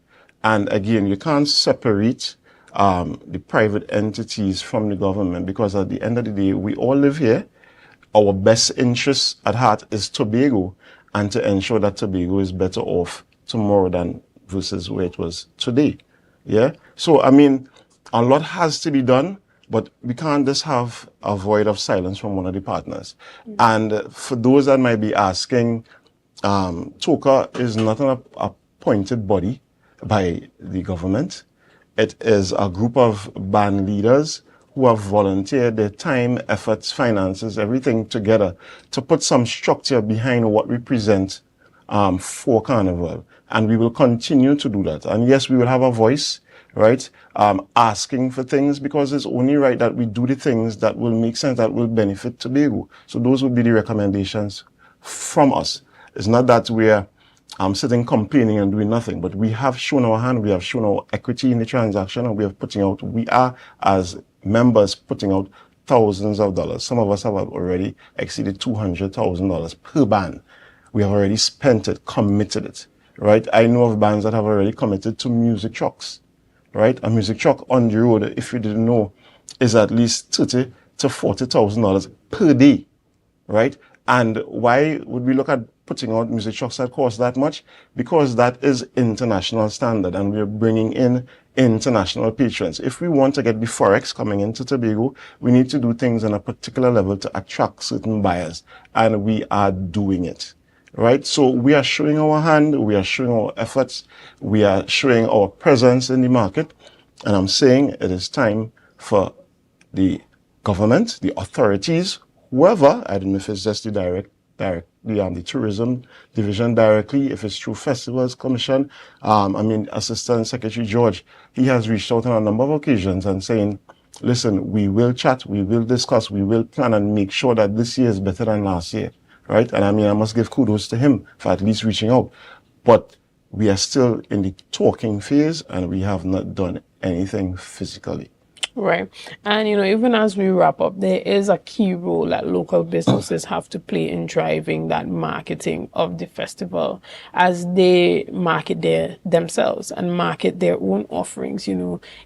And again, you can't separate the private entities from the government, because at the end of the day, we all live here. Our best interest at heart is Tobago, and to ensure that Tobago is better off tomorrow than versus where it was today. Yeah. So, I mean, a lot has to be done, but we can't just have a void of silence from one of the partners. And for those that might be asking, TOCA is not an appointed body by the government. It is a group of band leaders who have volunteered their time, efforts, finances, everything together to put some structure behind what we present for Carnival. And we will continue to do that. And yes, we will have a voice, right, asking for things, because it's only right that we do the things that will make sense, that will benefit Tobago. So those would be the recommendations from us. It's not that we're sitting complaining and doing nothing, but we have shown our hand, we have shown our equity in the transaction, and we are as members putting out thousands of dollars. Some of us have already exceeded $200,000 per band. We have already spent it, committed it, right? I know of bands that have already committed to music trucks, right? A music truck on the road, if you didn't know, is at least $30,000 to $40,000 per day, right? And why would we look at putting out music trucks that cost that much? Because that is international standard, and we're bringing in international patrons. If we want to get the Forex coming into Tobago, we need to do things on a particular level to attract certain buyers, and we are doing it, right? So we are showing our hand, we are showing our efforts, we are showing our presence in the market, and I'm saying it is time for the government, the authorities, whoever, I don't know if it's just the tourism division directly, if it's through Festivals Commission. Assistant Secretary George, he has reached out on a number of occasions and saying, listen, we will chat, we will discuss, we will plan and make sure that this year is better than last year, right? And I must give kudos to him for at least reaching out. But we are still in the talking phase, and we have not done anything physically. Right. And, even as we wrap up, there is a key role that local businesses have to play in driving that marketing of the festival, as they market themselves and market their own offerings,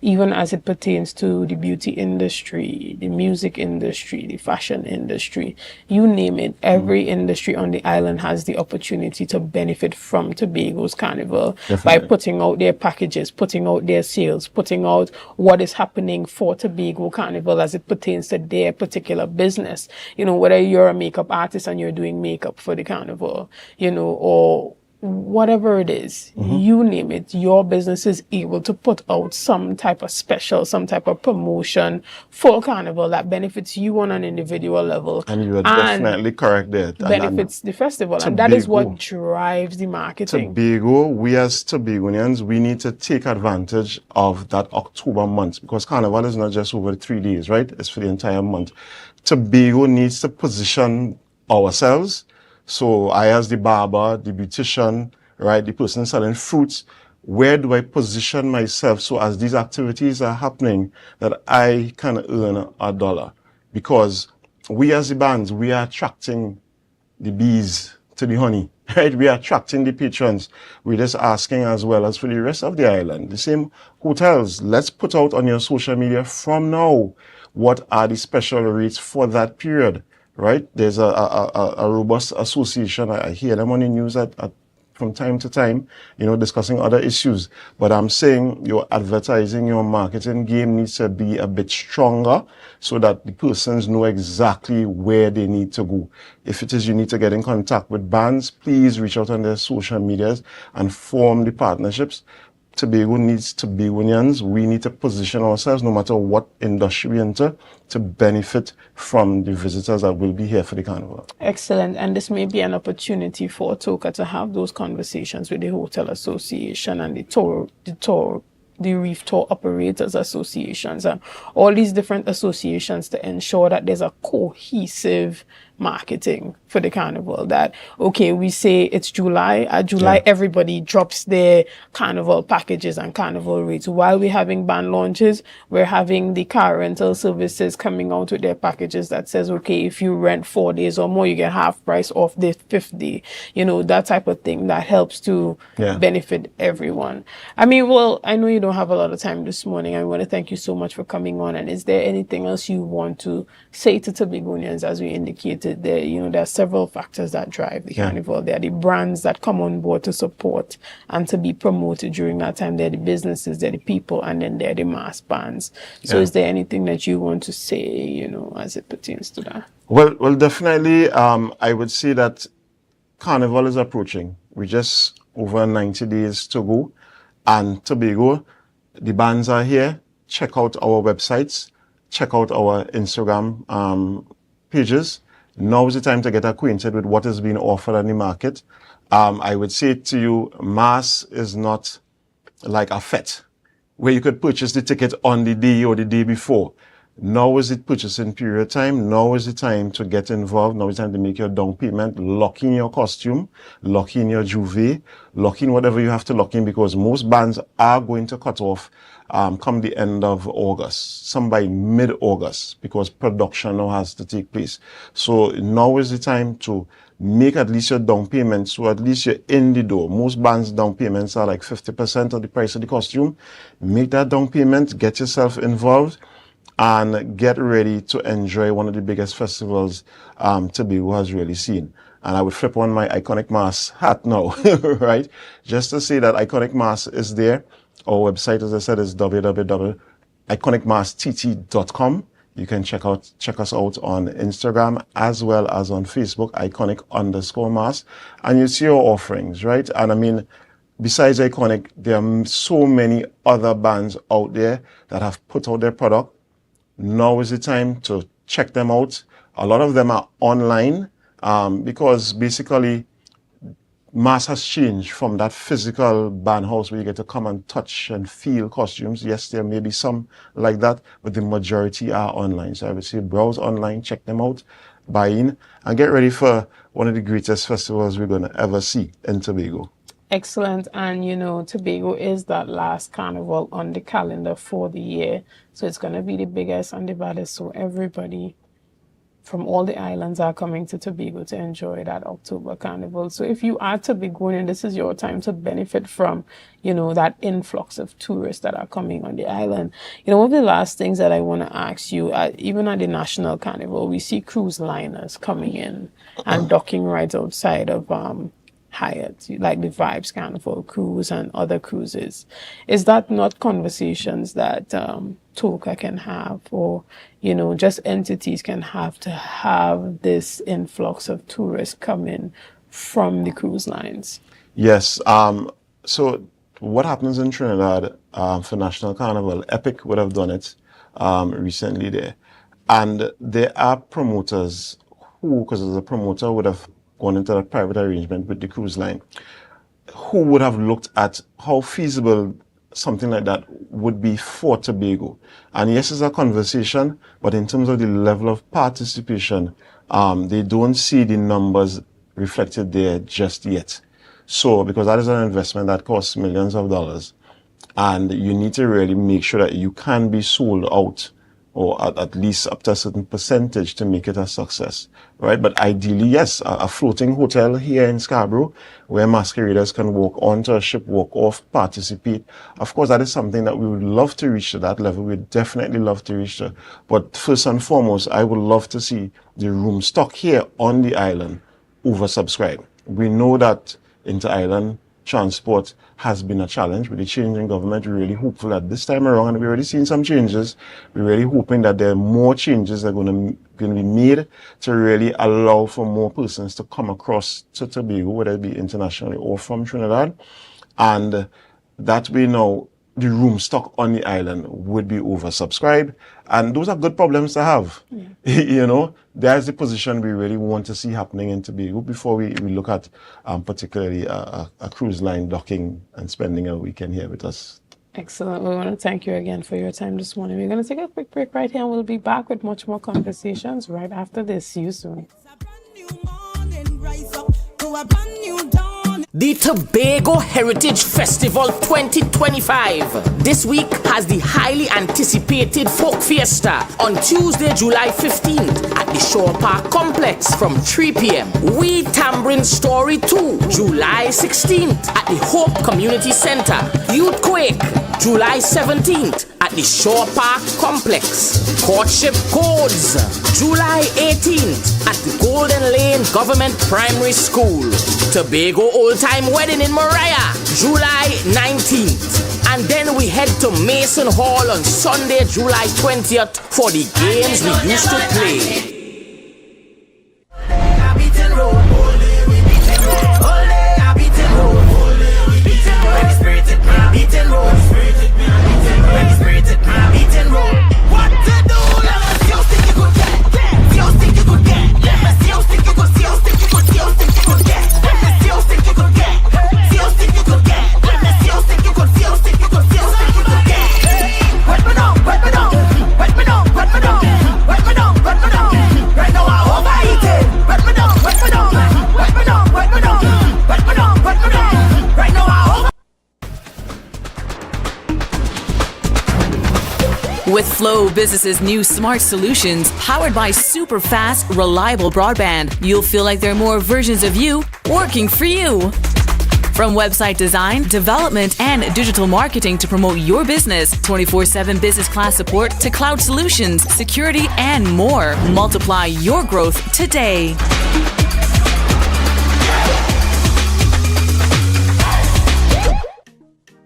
even as it pertains to the beauty industry, the music industry, the fashion industry, you name it. Every industry on the island has the opportunity to benefit from Tobago's Carnival. Definitely. By putting out their packages, putting out their sales, putting out what is happening for Tobago Carnival as it pertains to their particular business. Whether you're a makeup artist and you're doing makeup for the carnival, or whatever it is, you name it, your business is able to put out some type of special, some type of promotion for Carnival that benefits you on an individual level. And you are definitely correct there. Benefits the festival. Tobago, and that is what drives the marketing. Tobago, we as Tobagonians, we need to take advantage of that October month, because Carnival is not just over 3 days, right? It's for the entire month. Tobago needs to position ourselves. So I, as the barber, the beautician, right, the person selling fruits, where do I position myself so as these activities are happening that I can earn a dollar? Because we as the bands, we are attracting the bees to the honey, right? We are attracting the patrons. We're just asking as well as for the rest of the island. The same hotels, let's put out on your social media from now what are the special rates for that period, right? There's a robust association. I hear them on the news from time to time, discussing other issues. But I'm saying your advertising, your marketing game needs to be a bit stronger so that the persons know exactly where they need to go. If it is you need to get in contact with bands, please reach out on their social medias and form the partnerships. Tobago needs Tobagonians. We need to position ourselves, no matter what industry we enter, to benefit from the visitors that will be here for the carnival. Excellent. And this may be an opportunity for Toka to have those conversations with the Hotel Association and the Reef Tour Operators Associations and all these different associations to ensure that there's a cohesive marketing for the carnival. That, okay, we say it's July. At July, everybody drops their carnival packages and carnival rates. While we're having band launches, we're having the car rental services coming out with their packages that says, okay, if you rent 4 days or more, you get half price off the 5th day. That type of thing that helps to benefit everyone. I mean, well, I know you don't have a lot of time this morning. I want to thank you so much for coming on. And is there anything else you want to say to Tobagonians? As we indicated, there are several factors that drive the carnival. There are the brands that come on board to support and to be promoted during that time. There are the businesses, there are the people, and then there are the mass bands. So is there anything that you want to say, as it pertains to that? Well, definitely, I would say that carnival is approaching. We're just over 90 days to go. And Tobago, the bands are here. Check out our websites. Check out our Instagram pages. Now is the time to get acquainted with what is being offered on the market. I would say to you, mass is not like a fete where you could purchase the ticket on the day or the day before. Now is the purchasing period time. Now is the time to get involved. Now is the time to make your down payment, lock in your costume, lock in your juve, lock in whatever you have to lock in, because most bands are going to cut off come the end of August, some by mid-August, because production now has to take place. So now is the time to make at least your down payment, so at least you're in the door. Most bands' down payments are like 50% of the price of the costume. Make that down payment, get yourself involved, and get ready to enjoy one of the biggest festivals Tobago has really seen. And I would flip on my Iconic Mass hat now, right? Just to say that Iconic Mass is there. Our website, as I said, is www.iconicmastt.com. You can check us out on Instagram as well as on Facebook, iconic_mass. And you see our offerings, right? And I mean, besides Iconic, there are so many other bands out there that have put out their product. Now is the time to check them out. A lot of them are online because basically mass has changed from that physical band house where you get to come and touch and feel costumes. Yes, there may be some like that, but the majority are online. So I would say browse online, check them out, buy in, and get ready for one of the greatest festivals we're going to ever see in Tobago. Excellent. And, Tobago is that last carnival on the calendar for the year. So it's going to be the biggest and the baddest. So everybody from all the islands are coming to Tobago to enjoy that October carnival. So if you are Tobagonian, this is your time to benefit from, that influx of tourists that are coming on the island. One of the last things that I want to ask you, even at the National Carnival, we see cruise liners coming in and docking right outside of Hyatt, like the Vibes Carnival cruise and other cruises. Is that not conversations that Toka can have, or just entities can have to have this influx of tourists come in from the cruise lines? Yes. So what happens in Trinidad for National Carnival? Epic would have done it recently there, and there are promoters who, because as a promoter, would have gone into a private arrangement with the cruise line, who would have looked at how feasible something like that would be for Tobago. And yes, it's a conversation, but in terms of the level of participation, they don't see the numbers reflected there just yet. So, because that is an investment that costs millions of dollars, and you need to really make sure that you can be sold out, or at least up to a certain percentage to make it a success, right? But ideally, yes, a floating hotel here in Scarborough where masqueraders can walk onto a ship, walk off, participate. Of course, that is something that we would love to reach to that level. We'd definitely love to reach to. But first and foremost, I would love to see the room stock here on the island oversubscribed. We know that inter-island transport has been a challenge with the change in government. We're really hopeful that this time around, and we're already seeing some changes. We're really hoping that there are more changes that are going to be made to really allow for more persons to come across to Tobago, whether it be internationally or from Trinidad. And that way now, the room stock on the island would be oversubscribed. And those are good problems to have. Yeah. You know, there's the position we really want to see happening in Tobago before we look at particularly a cruise line docking and spending a weekend here with us. Excellent. We want to thank you again for your time this morning. We're going to take a quick break right here, and we'll be back with much more conversations right after this. See you soon. The Tobago Heritage Festival 2025. This week has the highly anticipated Folk Fiesta on Tuesday, July 15th at the Shore Park Complex from 3 p.m. We Tambourine Story 2, July 16th at the Hope Community Center. Youth Quake, July 17th at the Shore Park Complex. Courtship Codes, July 18th at the Golden Lane Government Primary School. Tobago Old Time Wedding in Mariah, July 19th. And then we head to Mason Hall on Sunday, July 20th for the games we used to play. With Flow Business's new smart solutions powered by super fast, reliable broadband, you'll feel like there are more versions of you working for you. From website design, development, and digital marketing to promote your business, 24/7 business class support to cloud solutions, security, and more. Multiply your growth today.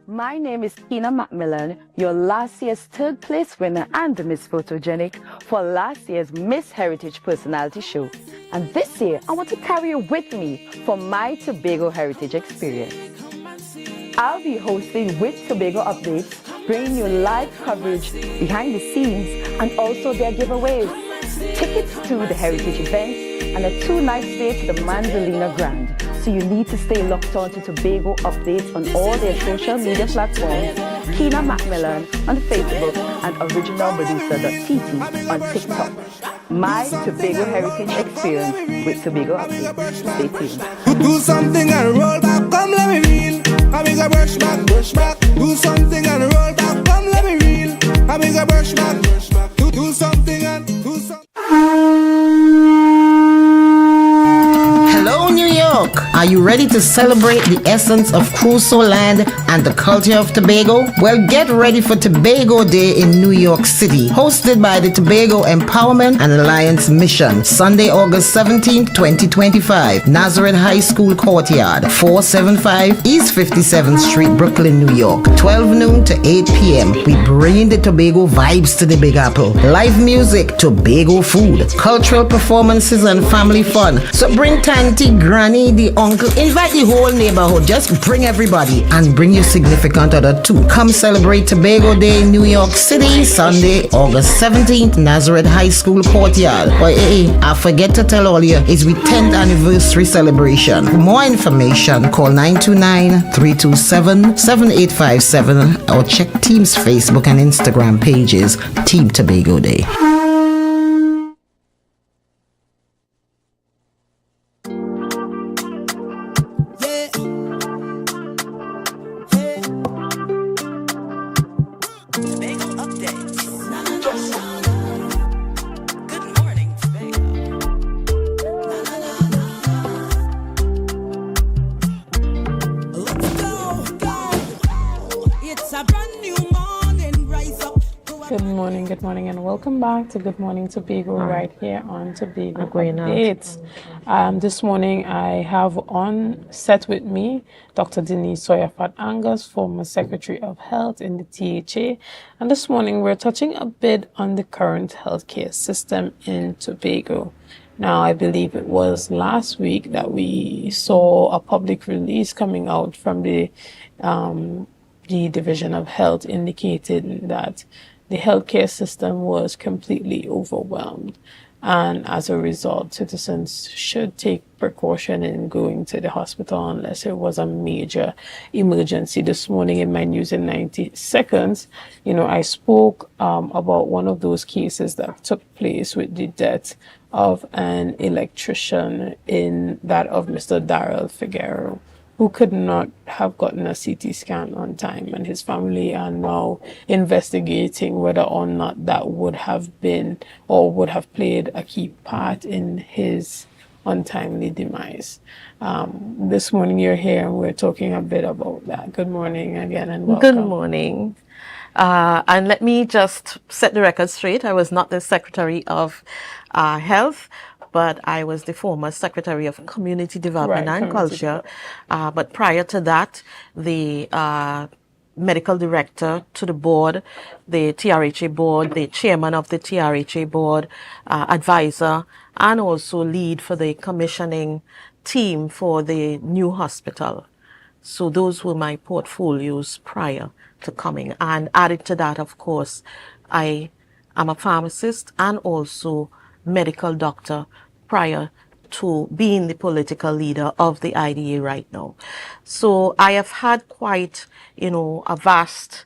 My name is Tina Macmillan, your last year's third place winner and the Miss Photogenic for last year's Miss Heritage Personality Show. And this year, I want to carry you with me for my Tobago Heritage experience. I'll be hosting With Tobago Updates, bringing you live coverage behind the scenes and also their giveaways, tickets to the heritage events, and a 2-night stay to the Manzolina Grand. So you need to stay locked on to Tobago Updates on all their social media platforms, Kina Macmillan on Facebook and originalmedusa.tt on TikTok. My Tobago Heritage Experience with Tobago Updates. Stay tuned. Do something and roll back, come let me reel. I make a brush back, brush back. Do something and roll back, come let me reel. I make a brush back, brush back. Do something and do something. Hello, New York! Are you ready to celebrate the essence of Crusoe land and the culture of Tobago? Well, get ready for Tobago Day in New York City, hosted by the Tobago Empowerment and Alliance Mission, Sunday, August 17th, 2025, Nazareth High School Courtyard, 475 East 57th Street, Brooklyn, New York, 12 noon to 8 p.m. We bring the Tobago vibes to the Big Apple. Live music, Tobago food, cultural performances, and family fun. So bring Tanty, Granny, the uncle, invite the whole neighborhood. Just bring everybody and bring your significant other too. Come celebrate Tobago Day in New York City, Sunday, August 17th, Nazareth High School Courtyard. But hey, I forget to tell all you, it's we 10th anniversary celebration. For more information, call 929-327-7857 or check Team's Facebook and Instagram pages, Team Tobago Day. good morning, and welcome back to Good Morning Tobago right here on Tobago Updates. This morning I have on set with me Dr. Denise Sawyer-Fat Angus, former Secretary of Health in the THA, and this morning we're touching a bit on the current healthcare system in Tobago. Now, I believe it was last week that we saw a public release coming out from the Division of Health indicating that the healthcare system was completely overwhelmed. And as a result, citizens should take precaution in going to the hospital unless it was a major emergency. This morning in my news in 90 seconds, I spoke about one of those cases that took place with the death of an electrician in that of Mr. Daryl Figueroa, who could not have gotten a CT scan on time, and his family are now investigating whether or not that would have been or would have played a key part in his untimely demise. This morning you're here and we're talking a bit about that. Good morning again and welcome. Good morning. And let me just set the record straight. I was not the Secretary of Health, but I was the former Secretary of Community Development and Culture. But prior to that, the Medical Director to the board, the TRHA board, the Chairman of the TRHA board, advisor, and also lead for the commissioning team for the new hospital. So those were my portfolios prior to coming. And added to that, of course, I am a pharmacist and also medical doctor prior to being the political leader of the IDA right now. So I have had quite, a vast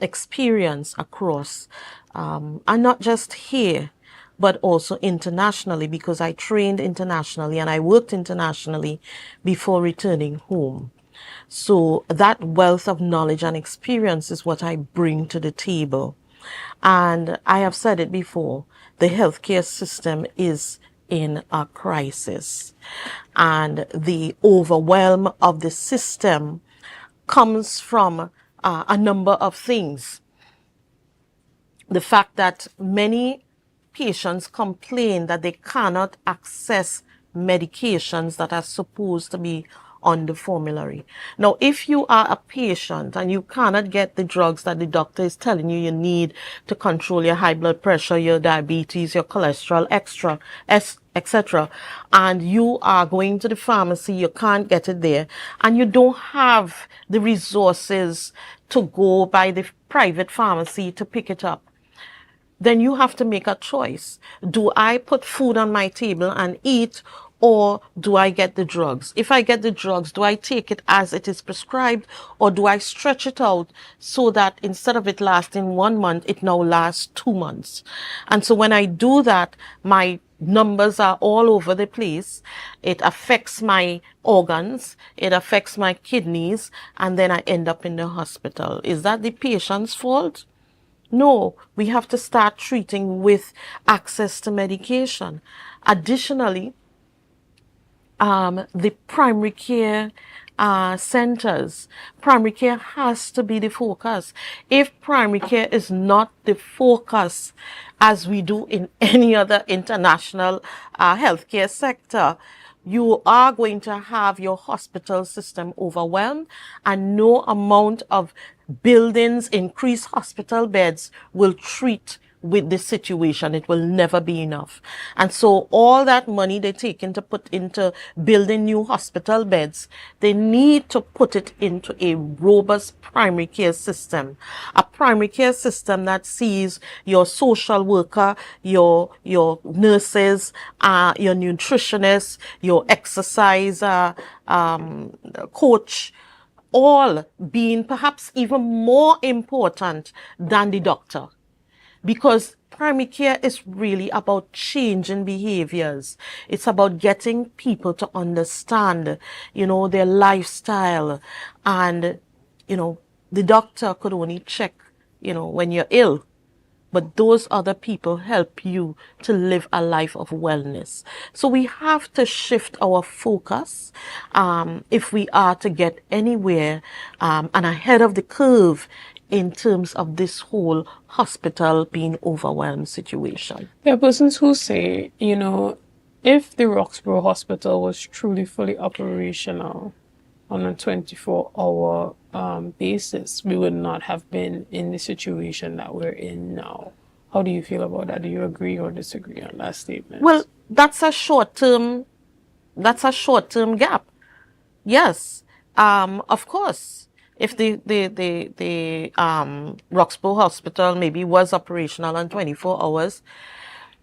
experience across, and not just here, but also internationally, because I trained internationally and I worked internationally before returning home. So that wealth of knowledge and experience is what I bring to the table. And I have said it before, the healthcare system is in a crisis. And the overwhelm of the system comes from a number of things. The fact that many patients complain that they cannot access medications that are supposed to be on the formulary. Now, if you are a patient and you cannot get the drugs that the doctor is telling you you need to control your high blood pressure, your diabetes, your cholesterol, etc., and you are going to the pharmacy, you can't get it there, and you don't have the resources to go by the private pharmacy to pick it up, then you have to make a choice. Do I put food on my table and eat, or do I get the drugs? If I get the drugs, do I take it as it is prescribed, or do I stretch it out so that instead of it lasting 1 month, it now lasts 2 months? And so when I do that, my numbers are all over the place. It affects my organs, it affects my kidneys, and then I end up in the hospital. Is that the patient's fault? No, we have to start treating with access to medication. Additionally, the primary care centers. Primary care has to be the focus. If primary care is not the focus, as we do in any other international healthcare sector, you are going to have your hospital system overwhelmed, and no amount of buildings, increased hospital beds will treat with this situation. It will never be enough. And so all that money they take to put into building new hospital beds, they need to put it into a robust primary care system. A primary care system that sees your social worker, your nurses, your nutritionists, your exercise coach, all being perhaps even more important than the doctor. Because primary care is really about changing behaviors. It's about getting people to understand, their lifestyle. And, the doctor could only check, when you're ill. But those other people help you to live a life of wellness. So we have to shift our focus if we are to get anywhere and ahead of the curve in terms of this whole hospital being overwhelmed situation. There are persons who say, if the Roxborough Hospital was truly fully operational on a 24-hour basis, we would not have been in the situation that we're in now. How do you feel about that? Do you agree or disagree on that statement? Well, that's a short-term gap. Yes, of course. If the Roxborough Hospital maybe was operational on 24 hours,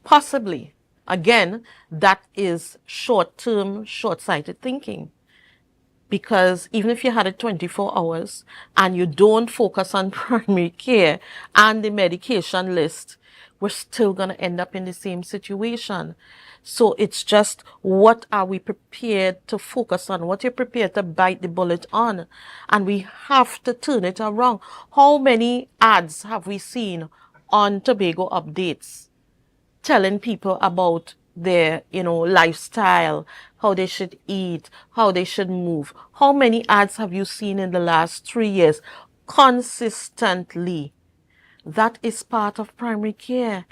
possibly. Again, that is short-term, short-sighted thinking. Because even if you had it 24 hours and you don't focus on primary care and the medication list, we're still going to end up in the same situation. So it's just, what are we prepared to focus on? What you're prepared to bite the bullet on? And we have to turn it around. How many ads have we seen on Tobago Updates telling people about their, lifestyle, how they should eat, how they should move? How many ads have you seen in the last 3 years consistently? That is part of primary care.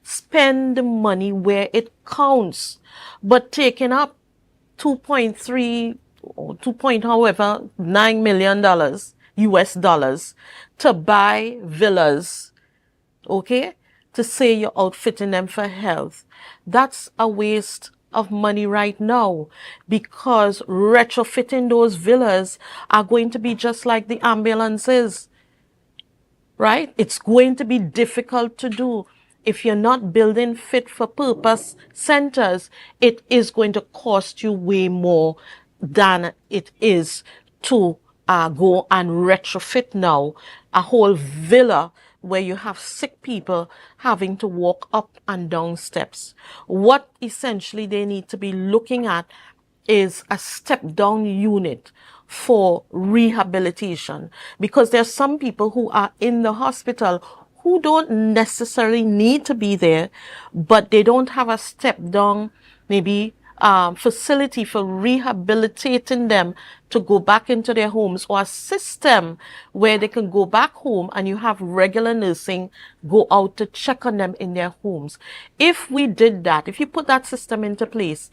Spend the money where it counts. But taking up 2.3 or 9 million dollars, US dollars, to buy villas, okay, to say you're outfitting them for health, that's a waste of money right now, because retrofitting those villas are going to be just like the ambulances, right? It's going to be difficult to do. If you're not building fit for purpose centers, it is going to cost you way more than it is to go and retrofit now a whole villa where you have sick people having to walk up and down steps. What essentially they need to be looking at is a step-down unit for rehabilitation, because there's some people who are in the hospital who don't necessarily need to be there, but they don't have a step-down, maybe facility for rehabilitating them to go back into their homes, or a system where they can go back home and you have regular nursing go out to check on them in their homes. If we did that, if you put that system into place,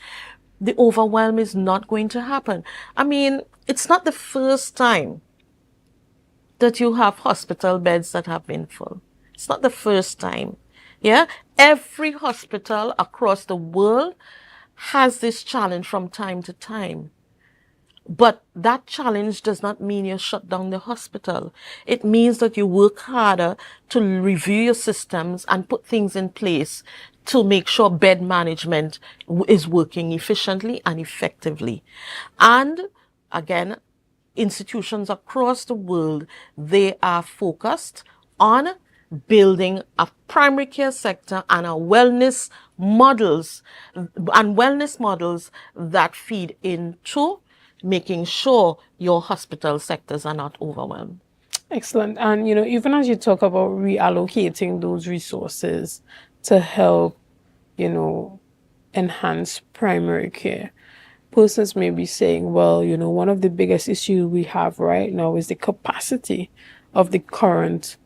the overwhelm is not going to happen. I mean, it's not the first time that you have hospital beds that have been full. It's not the first time. Yeah, every hospital across the world has this challenge from time to time. But that challenge does not mean you shut down the hospital. It means that you work harder to review your systems and put things in place to make sure bed management is working efficiently and effectively. And again, institutions across the world, they are focused on building a primary care sector and a wellness models that feed into making sure your hospital sectors are not overwhelmed. Excellent. And, even as you talk about reallocating those resources to help, enhance primary care, persons may be saying, well, one of the biggest issues we have right now is the capacity of the current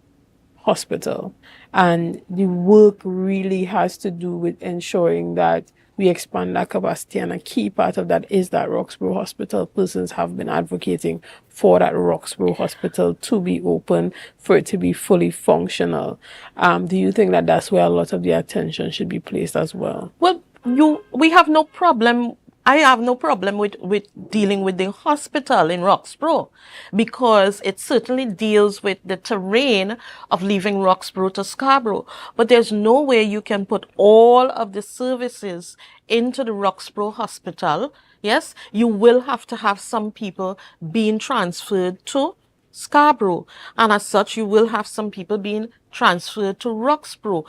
hospital. And the work really has to do with ensuring that we expand that capacity. And a key part of that is that Roxborough Hospital. Persons have been advocating for that Roxborough Hospital to be open, for it to be fully functional. Do you think that that's where a lot of the attention should be placed as well? Well, we have no problem. I have no problem with dealing with the hospital in Roxborough, because it certainly deals with the terrain of leaving Roxborough to Scarborough. But there's no way you can put all of the services into the Roxborough Hospital. Yes, you will have to have some people being transferred to Scarborough, and as such you will have some people being transferred to Roxborough.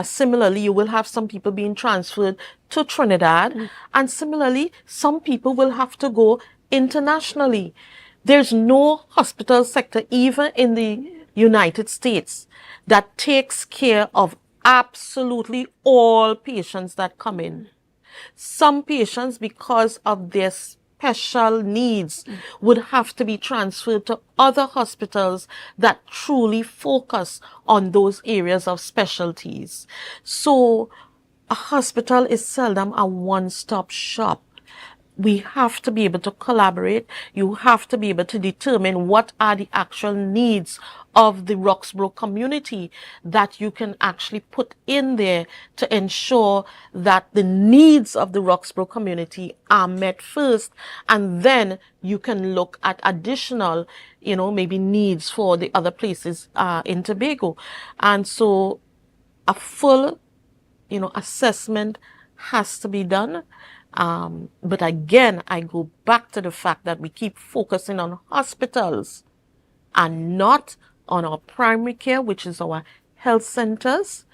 Similarly, you will have some people being transferred to Trinidad, and similarly some people will have to go internationally. There's no hospital sector, even in the United States, that takes care of absolutely all patients that come in. Some patients, because of their special needs would have to be transferred to other hospitals that truly focus on those areas of specialties. So a hospital is seldom a one-stop shop. We have to be able to collaborate. You have to be able to determine what are the actual needs of the Roxborough community that you can actually put in there to ensure that the needs of the Roxborough community are met first, and then you can look at additional, maybe needs for the other places in Tobago. And so a full, assessment has to be done. But again, I go back to the fact that we keep focusing on hospitals and not on our primary care, which is our health centers,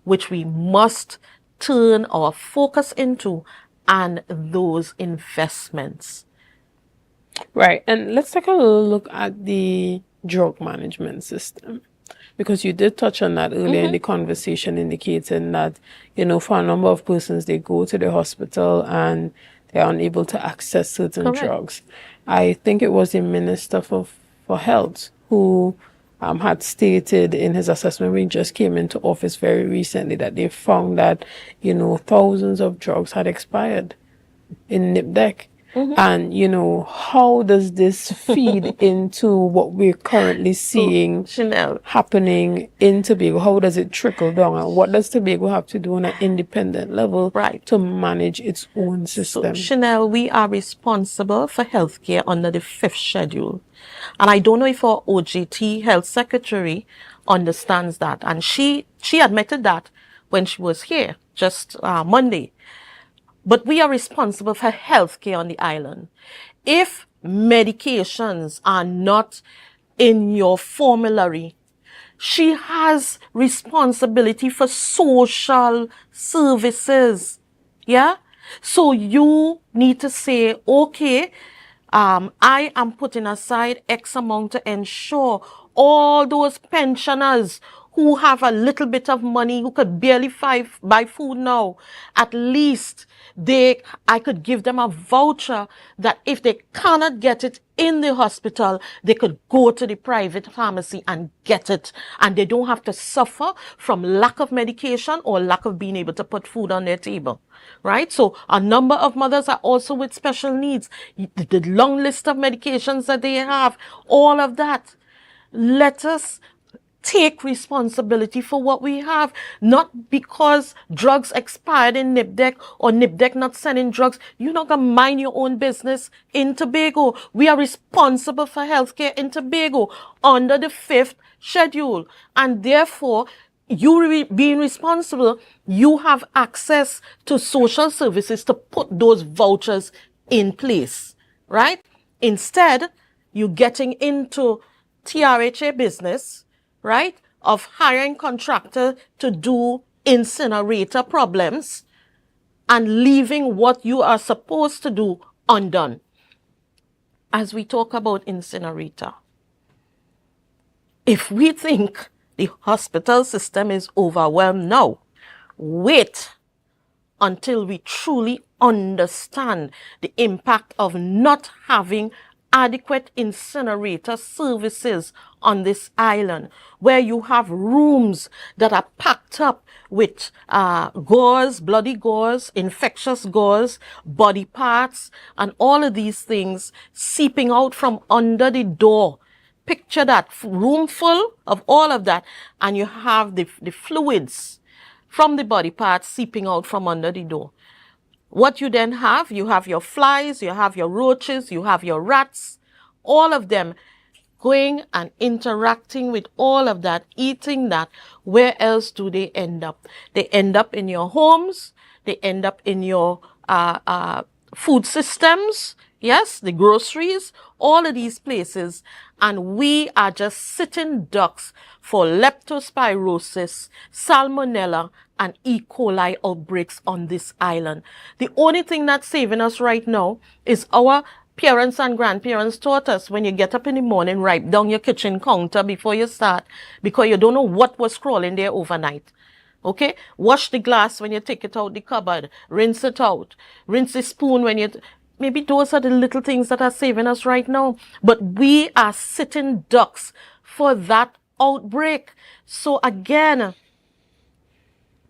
which we must turn our focus into, and those investments. Right, and let's take a little look at the drug management system, because you did touch on that earlier in the conversation, indicating that, for a number of persons, they go to the hospital and they're unable to access certain drugs. I think it was the Minister for Health who had stated in his assessment when he just came into office very recently that they found that, thousands of drugs had expired in NIPDEC. And, how does this feed into what we're currently seeing happening in Tobago? How does it trickle down? And what does Tobago have to do on an independent level to manage its own system? So, Chanel, we are responsible for healthcare under the 5th schedule. And I don't know if our OJT health secretary understands that. And she admitted that when she was here just Monday. But we are responsible for healthcare on the island. If medications are not in your formulary, she has responsibility for social services. So you need to say, okay, I am putting aside X amount to ensure all those pensioners who have a little bit of money, who could barely buy food now, at least I could give them a voucher that if they cannot get it in the hospital, they could go to the private pharmacy and get it. And they don't have to suffer from lack of medication or lack of being able to put food on their table. Right? So a number of mothers are also with special needs. The long list of medications that they have, all of that. Let us take responsibility for what we have, not because drugs expired in NIPDEC or NIPDEC not sending drugs. You're not going to mind your own business in Tobago. We are responsible for healthcare in Tobago under the 5th schedule. And therefore, you being responsible, you have access to social services to put those vouchers in place, right? Instead, you're getting into TRHA business, right, of hiring contractor to do incinerator problems and leaving what you are supposed to do undone. As we talk about incinerator, if we think the hospital system is overwhelmed now, wait until we truly understand the impact of not having adequate incinerator services on this island, where you have rooms that are packed up with gauze, bloody gauze, infectious gauze, body parts, and all of these things seeping out from under the door. Picture that room full of all of that, and you have the fluids from the body parts seeping out from under the door. What you then have, you have your flies, you have your roaches, you have your rats, all of them going and interacting with all of that, eating that. Where else do they end up? They end up in your homes, they end up in your food systems, yes, the groceries, all of these places. And we are just sitting ducks for leptospirosis, salmonella, and E. coli outbreaks on this island. The only thing that's saving us right now is our parents and grandparents taught us, when you get up in the morning, wipe down your kitchen counter before you start, because you don't know what was crawling there overnight. Okay? Wash the glass when you take it out the cupboard. Rinse it out. Rinse the spoon when you... maybe those are the little things that are saving us right now. But we are sitting ducks for that outbreak. So again,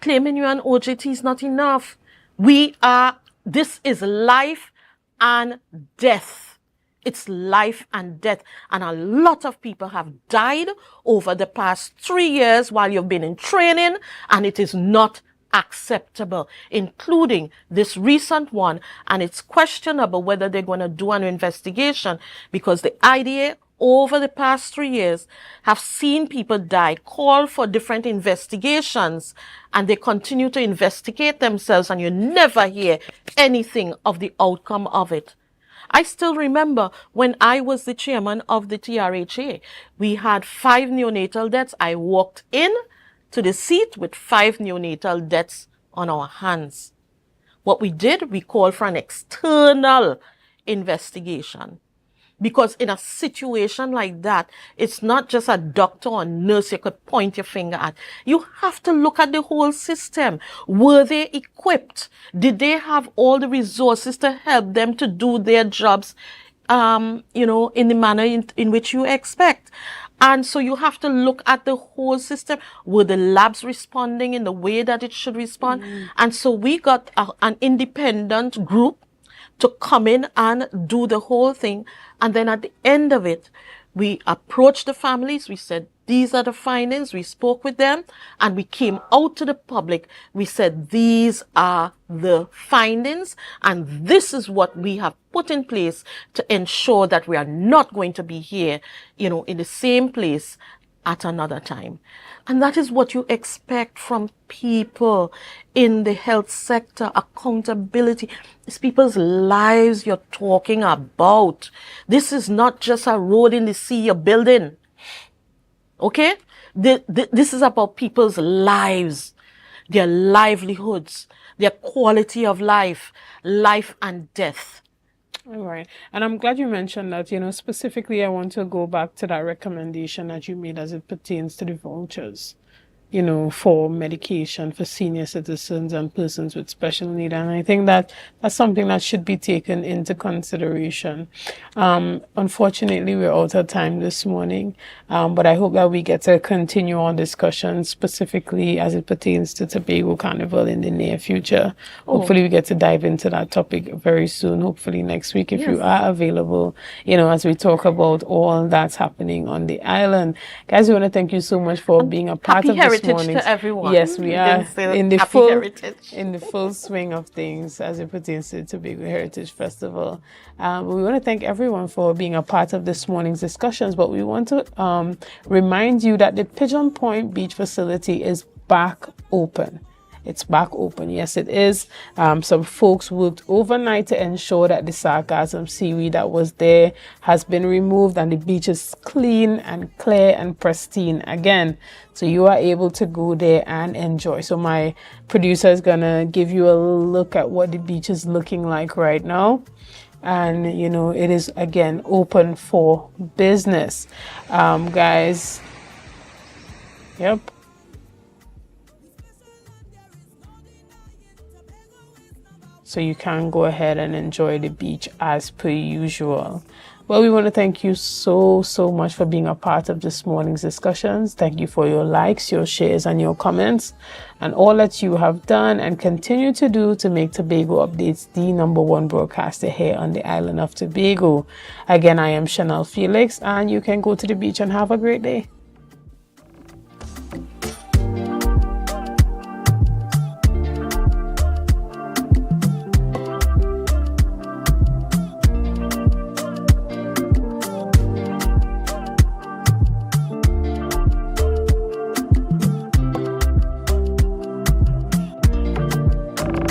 claiming you're an OJT is not enough. This is life and death. It's life and death. And a lot of people have died over the past 3 years while you've been in training, and it is not acceptable, including this recent one. And it's questionable whether they're going to do an investigation, because the IDA over the past 3 years have seen people die, call for different investigations, and they continue to investigate themselves, and you never hear anything of the outcome of it. I still remember when I was the chairman of the TRHA, we had 5 neonatal deaths. I walked in to the seat with 5 neonatal deaths on our hands. What we did, we called for an external investigation. Because in a situation like that, it's not just a doctor or nurse you could point your finger at. You have to look at the whole system. Were they equipped? Did they have all the resources to help them to do their jobs, in the manner in which you expect? And so you have to look at the whole system. Were the labs responding in the way that it should respond? And so we got an independent group to come in and do the whole thing. And then at the end of it, we approached the families. We said, these are the findings. We spoke with them and we came out to the public. We said, these are the findings and this is what we have put in place to ensure that we are not going to be here, in the same place at another time. And that is what you expect from people in the health sector, accountability. It's people's lives you're talking about. This is not just a road in the sea you're building. Okay? This is about people's lives, their livelihoods, their quality of life, life and death. All right. And I'm glad you mentioned that, specifically I want to go back to that recommendation that you made as it pertains to the vouchers, for medication for senior citizens and persons with special need. And I think that that's something that should be taken into consideration. Unfortunately, we're out of time this morning, but I hope that we get to continue our discussion specifically as it pertains to Tobago Carnival in the near future. Hopefully we get to dive into that topic very soon, hopefully next week if you are available, as we talk about all that's happening on the island. Guys, we want to thank you so much for being a part of this morning. To everyone. Yes, we are in the full swing of things as it pertains to Tobago Heritage Festival. We want to thank everyone for being a part of this morning's discussions, but we want to remind you that the Pigeon Point Beach facility is back open. It's back open. Yes, it is. Some folks worked overnight to ensure that the sargassum seaweed that was there has been removed and the beach is clean and clear and pristine again. So you are able to go there and enjoy. So my producer is going to give you a look at what the beach is looking like right now. And, it is, again, open for business. Guys, yep. So you can go ahead and enjoy the beach as per usual. Well, we want to thank you so much for being a part of this morning's discussions. Thank you for your likes, your shares, and your comments, and all that you have done and continue to do to make Tobago Updates the #1 broadcaster here on the island of Tobago. Again, I am Chanel Felix, and you can go to the beach and have a great day.